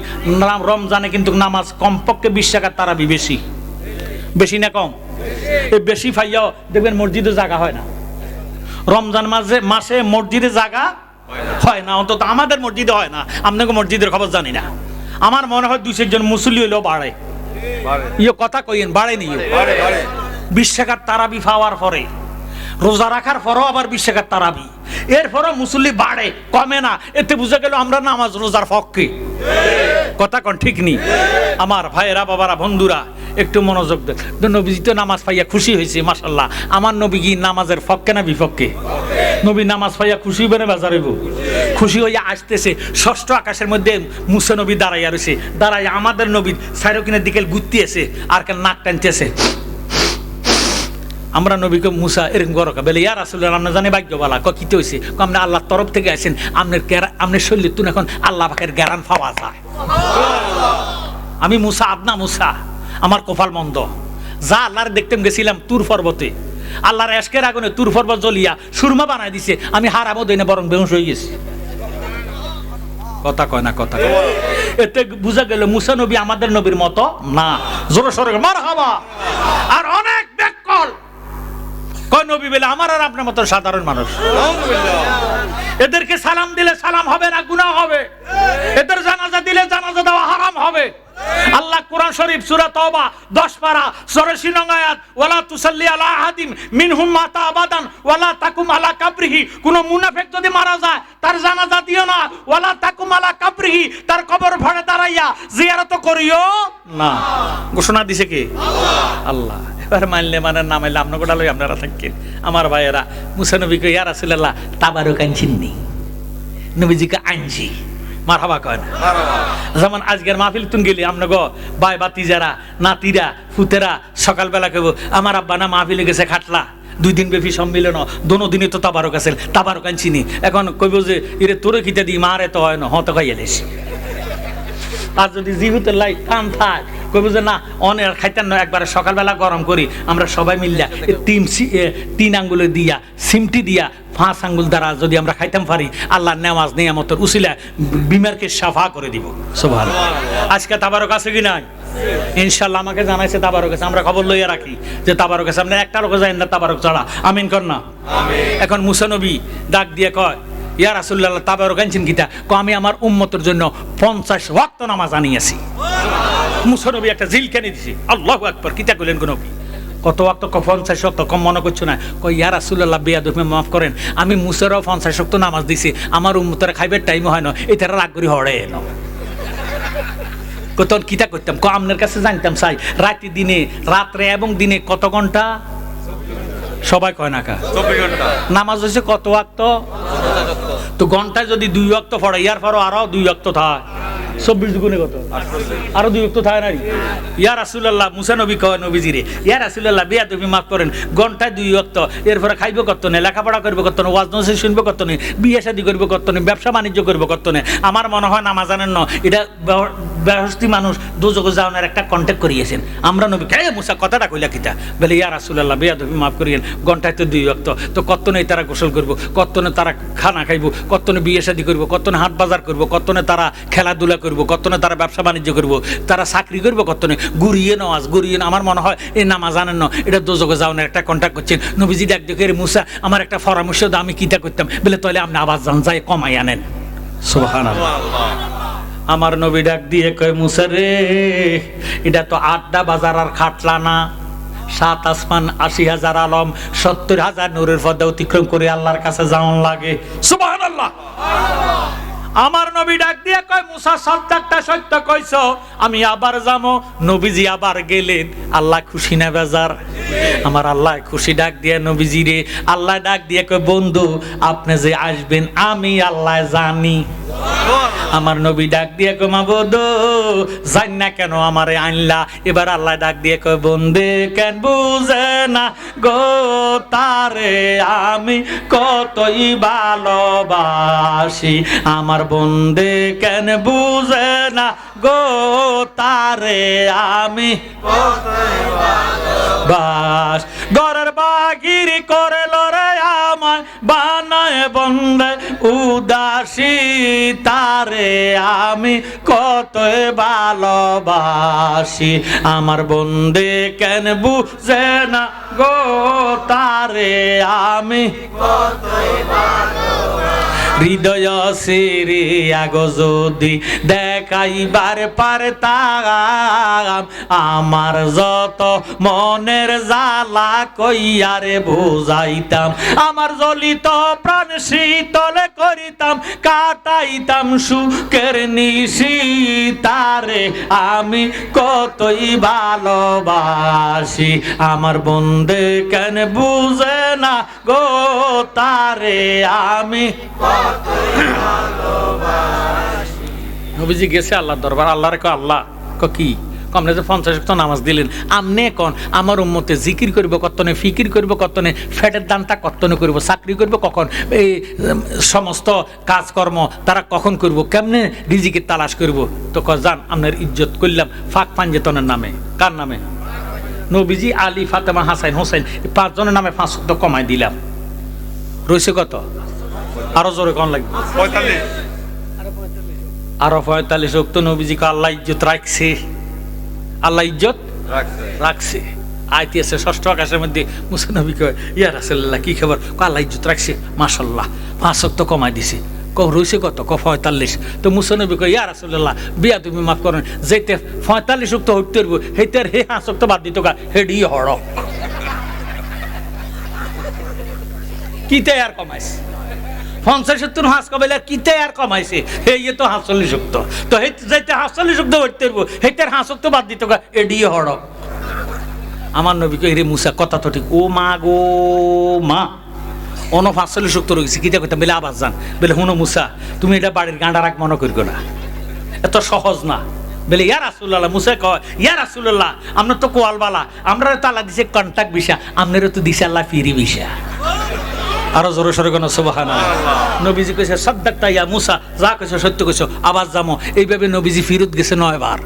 S1: রমজানে কিন্তু নামাজ কমপক্ষে 20 রাকাত তারাবি বেশি না কম এই বেশি পাইয়াও দেখবেন মসজিদে জায়গা হয় না রমজান মাসে মসজিদে জায়গা হয় না অন্তত আমাদের মসজিদে হয় না আপনাকে মসজিদের খবর জানি না আমার মনে হয় 200 জন মুসল্লি হইলেও বাড়ে ইয়ে কথা কইেন বাড়েনি 20 রাকাত তারাবি পাওয়ার পরে রোজা রাখার পরও আবার 20 রাকাত তারাবি এরপরও মুসল্লি বাড়ে কমে না এতে বুঝে গেল আমরা নামাজ রোজার পক্ষে কথা কোন ঠিক নেই আমার ভাইয়েরা বাবারা বন্ধুরা একটু মনোযোগ দেন নবীজি তো নামাজ পাইয়া খুশি হয়েছে মাশাআল্লাহ আমার নবী কি নামাজের পক্ষে না বিপক্ষে নবী নামাজ পাইয়া খুশি হইবে না বেজার হইব খুশি হইয়া আসতেছে ষষ্ঠ আকাশের মধ্যে মুসা নবী দাঁড়াইয়া রয়েছে দাঁড়াইয়া আমাদের নবী সাইরকিনের দিকে ঘুরতেছে আর কেন নাক টানতেছে আমরা নবীকে মুসা এরকম করো বলে ইয়া রাসূলুল্লাহ আমরা জানি ভাগ্য বলা কিতে হইছে আমরা আল্লাহর তরফ থেকে আছেন আপনার শরীরে তুন এখন আল্লাহ পাকের জ্ঞান পাওয়া যায়। আমি মুসা আদনা মুসা, আমার কপাল মন্দ। যা আল্লাহর দেখতেম গেছিলাম তুর পর্বতে, আল্লাহর এশকের আগুনে তুর পর্বত জ্বলিয়া সুরমা বানাই দিছে, আমি হারামও দেই না বরং বেহুশ হয়ে গেছি। কথা কয় না, কথা এতে বুঝা গেল মুসা নবী আমাদের নবীর মতো না। জোরে সরে মারহাবা। আর অনেক ব্যাকল কয় নবী বলে আমার আর আপনার মতো সাধারণ মানুষ। এদেরকে সালাম দিলে সালাম হবে না, গুনাহ হবে। এদের জানাজা দিলে জানাজা দেওয়া হারাম হবে। আল্লাহ কোরআন শরীফ সূরা তাওবা 10 পারা 84 নং আয়াত, ওয়ালা তুসাল্লি আলা আহাদিম মিনহুম মাতা আবাদান ওয়ালা তাকুম আলা কাবরিহি, কোন মুনাফিক যদি মারা যায় তার জানাজা দিও না, ওয়ালা তাকুম আলা কাবরিহি, তার কবর ভাড়ে দাঁড়াইয়া জিয়ারত করিও না। ঘোষণা দিছে কে? আল্লাহ। এবার মানলে মানে না মানলে আপনার গোটা লই আপনারা থাকেন। আমার ভাইয়েরা, মুসা নবীকে ইয়া রাসূলুল্লাহ তাবারুক আনছিনি, নবীজিকে আনছি। মারহাবা কয় না? যেমন আজকের মাহফিল তুন গেলি আমরা গো ভাই বাতিজারা নাতিরা ফুতেরা সকালবেলা কেব আমার আব্বা না মাহফিলে গেছে খাটলা, 2 দিন ব্যাপী সম্মিলন, দোনো দিনে তো তাবারুক আছে, তাবারুক আনছিনি। এখন কইব যে এরে তোরে খিতে দি মারে তো হয় না, হতে খাইয়ালিস। আর যদি জিহুতের লাই কান থাক কইব যে না অনেক খাইতেন না, একবারে সকালবেলা গরম করি আমরা সবাই মিললা 3 আঙ্গুলে দিয়া সিমটি দিয়া 5 আঙ্গুল দ্বারা যদি আমরা খাইতাম পারি, আল্লাহ নেওয়াজ নিয়ামতের উসিলা বিমারকে সাফা করে দিব। সুবহানাল্লাহ। আজকে তাবারুক আছে কি নাই? ইনশাআল্লাহ আমাকে জানাইছে তাবারুক আছে, আমরা খবর লইয়া রাখি যে তাবারুক আছে। আমরা একটা লোক যাই না তাবারুক ছাড়া, আমিন কর না। এখন মুসা নবী ডাক দিয়ে কয় ইয়া রাসূলুল্লাহ তাবারুক আনছেন কিতা? আমি আমার উম্মতের জন্য 50 ওয়াক্ত নামাজ আনিয়েছি। মুসা নবী একটা জিলকানি দিছে। আল্লাহু আকবার। কিতা কইলেন গো নবী? কত ওয়াক্ত? 50 ওয়াক্ত। কম মনে করছো না? কই ইয়া রাসূলুল্লাহ বেয়াদবি মাফ করেন, আমি মুসারও 50 ওয়াক্ত নামাজ দিছি, আমার উম্মতের খাইবার টাইম হয় না, এটার রাগ করি হড়ে এলো। কত কিতা করতাম আপনার কাছে জানতাম চাই, রাতে দিনে রাত্রে এবং দিনে কত ঘন্টা? সবাই কয় না কা 24 ঘন্টা নামাজ হইছে কত ওয়াক্ত? তো ঘন্টায় যদি 2 ওয়াক্ত পড়ে ইয়ার পরও আরো 2 ওয়াক্ত থাকে, 24 গুণে কত? আরো 2 ওয়াক্ত থাকে না? ইয়া রাসূলুল্লাহ মুসা নবী কয় নবীজিরে, ইয়া রাসূলুল্লাহ বেয়াদবি মাফ করেন, ঘন্টায় 2 ওয়াক্ত, এরপরে খাইব কত না, লেখাপড়া করব কত না, ওয়াজ নসিহত শুনবো কত না, বিয়ে শাদী করব কত না, ব্যবসা বাণিজ্য করব কত না। আমার মনে হয় নামাজ জানেন না, এটা বেহস্তি মানুষ দোজখে যাওয়ার একটা কন্ট্যাক্ট করিয়েছেন। আমরা নবী কে মুসা কথাটা কইলা কিতা? বলে ইয়া রাসূলুল্লাহ বেয়াদবি মাফ করিয়েন, ঘন্টায় তো 2 ওয়াক্ত, তো কত নেই তারা গোসল করব, কত না তারা খানা খাইব, কত না বিয়ে শাদী করব, কত না হাট বাজার করব, কত না তারা খেলাধুলা করব, কত না তারা ব্যবসা বাণিজ্য করব, তারা চাকরি করব, কত না ঘুরিয়ে নামাজ ঘুরিয়ে। আমার মনে হয় এই নামাজ জানেন না, এটা দোজখে যাওয়ার একটা কন্ট্যাক্ট করছেন। নবীজি ডাক দেখে মুসা আমার একটা পরামর্শ দাও, আমি কিতা করতাম? বলে তাহলে আপনি আওয়াজ জান যায় কমাই আনেন। সুবহানাল্লাহ। আমার নবী ডাক দিয়ে কয় মুসা রে, এটা তো আড্ডা বাজার আর খাটলা না, 7 আসমান 80,000 আলম 70,000 নূরের পর্দা অতিক্রম করে আল্লাহর কাছে যাওয়ান লাগে। সুবহানাল্লাহ। আমার নবী ডাক দিয়ে কয় মুসা সত্যটা সত্য কইছো, আমি আবার যাবো। নবীজি আবার গেলেন। আল্লাহ খুশি না বেজার? আমার আল্লাহ খুশি। ডাক দিয়ে নবীজি রে, আল্লাহ ডাক দিয়ে কয় বন্ধু আপনি যে আসবেন আমি আল্লাহ জানি। আমার নবী ডাক দিয়ে কয় মাবুদ জান না কেন আমারে আনলা? এবার আল্লাহ ডাক দিয়ে কয় বন্দে কেন বুঝে না গো তারে আমি কতই ভালোবাসি, আমার বন্দে কেন বুঝে না গো তারে আমি কতই ভালোবাসি। ঘরের বাগির করে লরে আমায় বানায় বন্দে উদাসী, তারে আমি কতই ভালোবাসি, আমার বন্দে কেন বুঝে না গো তারে আমি কতই ভালোবাসি। হৃদয় সিরিয়া গো যদি দেখাইবার পারতাম, আমার যত মনের জ্বালা কইয়ারে বুঝাইতাম, আমার জ্বলিত প্রাণ শীতলে করিতাম, কাটাইতাম সুখের নিশি, তারে আমি কতই ভালোবাসি, আমার বন্দে কেন বুঝে না গো তারে আমি নবীজি গেছে আল্লাহর দরবার। আল্লাহর কয় আল্লাহ কি কমনে যে 50 ওয়াক্ত নামাজ দিলেন, আমনে এখন আমার উম্মতে জিকির করব কতনে, ফিকির করব কতনে, ফেটের দানটা কতনে করব, চাকরি করব কখন, এই সমস্ত কাজকর্ম তারা কখন করব, কেমনে রিজিকের তালাশ করব। তো জান আপনার ইজ্জত করলাম ফাঁক পাঞ্জেতনের নামে। কার নামে? নবীজি, আলী, ফাতেমা, হাসান, হোসেন, এই 5 জনের নামে 5 ওয়াক্ত কমাই দিলাম। রয়েছে কত? আরো জোরে কোন লাগবে?
S2: 45।
S1: আরো 45 ওয়াক্ত নবীজিকে আল্লাহ ইজ্জত রাখছে, আল্লাহ ইজ্জত রাখছে। আইতে আছে 6ষ্ঠ আকাশের মধ্যে, মুসা নবী কয় ইয়া রাসূলুল্লাহ কি খবর? আল্লাহ ইজ্জত রাখছে মাশাআল্লাহ, 5 ওয়াক্ত কমাই দিছে। রয়েছে কত? 45। তো মুসা নবী কয় ইয়া রাসূলুল্লাহ বিয়া তুমি মাফ করেন, যেতে 45 ওয়াক্ত হইতে পারবো হেইতার হে 5 ওয়াক্ত বাদ দিত গা হেডি হড়ক কিতে আর কমাইছে 50-70 হাঁস কমাইলে কিতে আর কমাইছে, এই তো 45 ওয়াক্ত। তো যেতে 45 ওয়াক্ত হইতে পারবো হেইতার 5 ওয়াক্ত বাদ দিত গা এডি হড়ক। আমার নবী কয় রে মুসা কথা তো ঠিক। ও মা গো মা, অন 45 ওয়াক্ত রয়েছে কিতা কইতাম বলে আবার যান বলে হুনো মুসা তুমি এটা বাড়ির গাঁডা রাখ মনে করিও না, এত সহজ না। বলে ইয়া রাসূলুল্লাহ, মুসা কয় ইয়া রাসূলুল্লাহ আমরা তো কোয়ালবালা, আমরা তো আল্লাহ দিছে কন্টাক্ট ভিসা, আপনারও তো দিছে আল্লাহ ফিরি ভিসা। আরো জোরে সরে কোন সুবহানাল্লাহ। নবীজি কইছে সাদ্দাকতা ইয়া মুসা, যা কইছো সত্য কইছো, আবার যামো। এইভাবে নবীজি ফিরত গেছে 9 বার।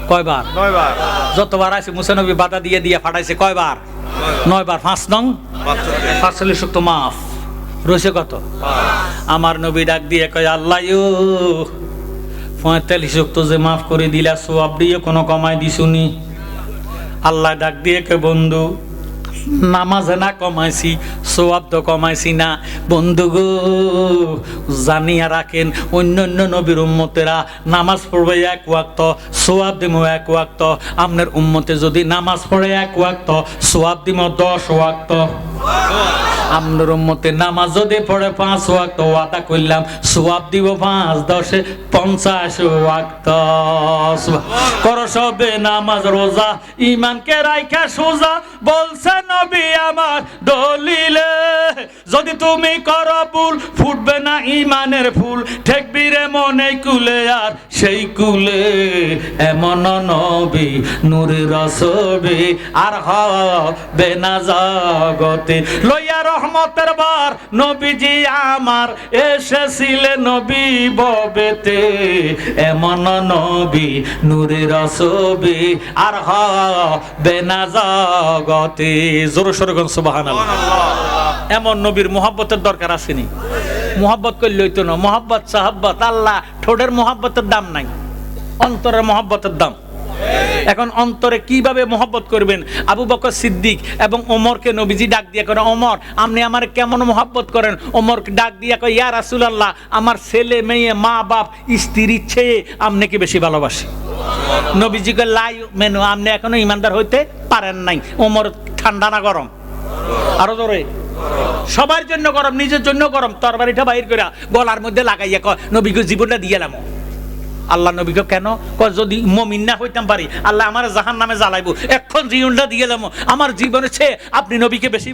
S1: কয়বার?
S2: 9 বার।
S1: যতবার আছে মুসা নবী বাধা দিয়ে দিয়ে ফাটাইছে কয়বার? 9 বার। 5 নং 45 ওয়াক্ত মাফ। রয়েছে কত? আমার নবী ডাক দিয়ে কয় আল্লাহ 45 ওয়াক্ত যে মাফ করে দিলা, সওয়াব দিয়ে কোনো কমাই দিছুনি? আল্লাহ ডাক দিয়ে কয় বন্ধু নামাজ না কমাইছি, সওয়াব তো কমাইছি না। বন্ধু গো জানিয়া রাখেন অন্য অন্য নবীর উম্মতেরা নামাজ পড়বে 1 ওয়াক্ত, সওয়াব দিমো 1 ওয়াক্ত। আপনার উম্মতে যদি নামাজ পড়ে 1 ওয়াক্ত, সওয়াব দিমো 10 ওয়াক্ত। আপনার উম্মতে নামাজ যদি পড়ে 5 ওয়াক্ত, ওয়াদা করলাম সওয়াব দিব 5 10 50 ওয়াক্ত। কর সবে নামাজ রোজা, ঈমানকে রাইখা সোজা, বলছে নবী আমার দলিলে। যদি তুমি করো ভুল, ফুটবে না ঈমানের ফুল, ঠেকবি রে মনে কুলে আর সেই কুলে। এমন নবী নূরের ছবি আর হবে না জগতে। লইয়া রহমতের বার নবীজি আমার এসেছিলেন নবী ববেতে। এমন নবী নূরের ছবি আর হবে না জগতে। জোরে সোরে কোন সুবহানাল্লাহ। এমন নবীর মুহাব্বতের দরকার আসেনি? মুহাব্বত করলে হইতো না। মুহাব্বত সাহাব্বত আল্লাহ, ঠোঁটের মুহাব্বতের দাম নাই, অন্তরের মুহাব্বতের দাম। এখন অন্তরে কিভাবে মহব্বত করবেন? আবু বকর সিদ্দিক এবং ওমরকে নবীজি ডাক দিয়ে করেন ওমর আপনি আমার কেমন মহব্বত করেন? ওমরকে ডাক দিয়ে কয় ইয়া রাসূলুল্লাহ আমার ছেলে মেয়ে মা বাপ স্ত্রীর চেয়ে আপনাকে বেশি ভালোবাসি। নবীজিকে লাই মেনু আপনি এখনো ইমানদার হইতে পারেন নাই। ওমর ঠান্ডা না গরম? আরো জোরে। সবার জন্য গরম, নিজের জন্য গরম। তরবারিটা বাইর করে গলার মধ্যে লাগাইয়া কয় নবীকে জীবনটা দিয়ে এলাম। আল্লাহ নবীকে কেন কয় যদি মুমিন না হইতাম পারি আল্লাহ আমার জাহান্নামে জ্বালাইবো, এখন জীবনটা দিয়ে এলাম। আমার জীবনের চেয়ে আপনি নবীকে বেশি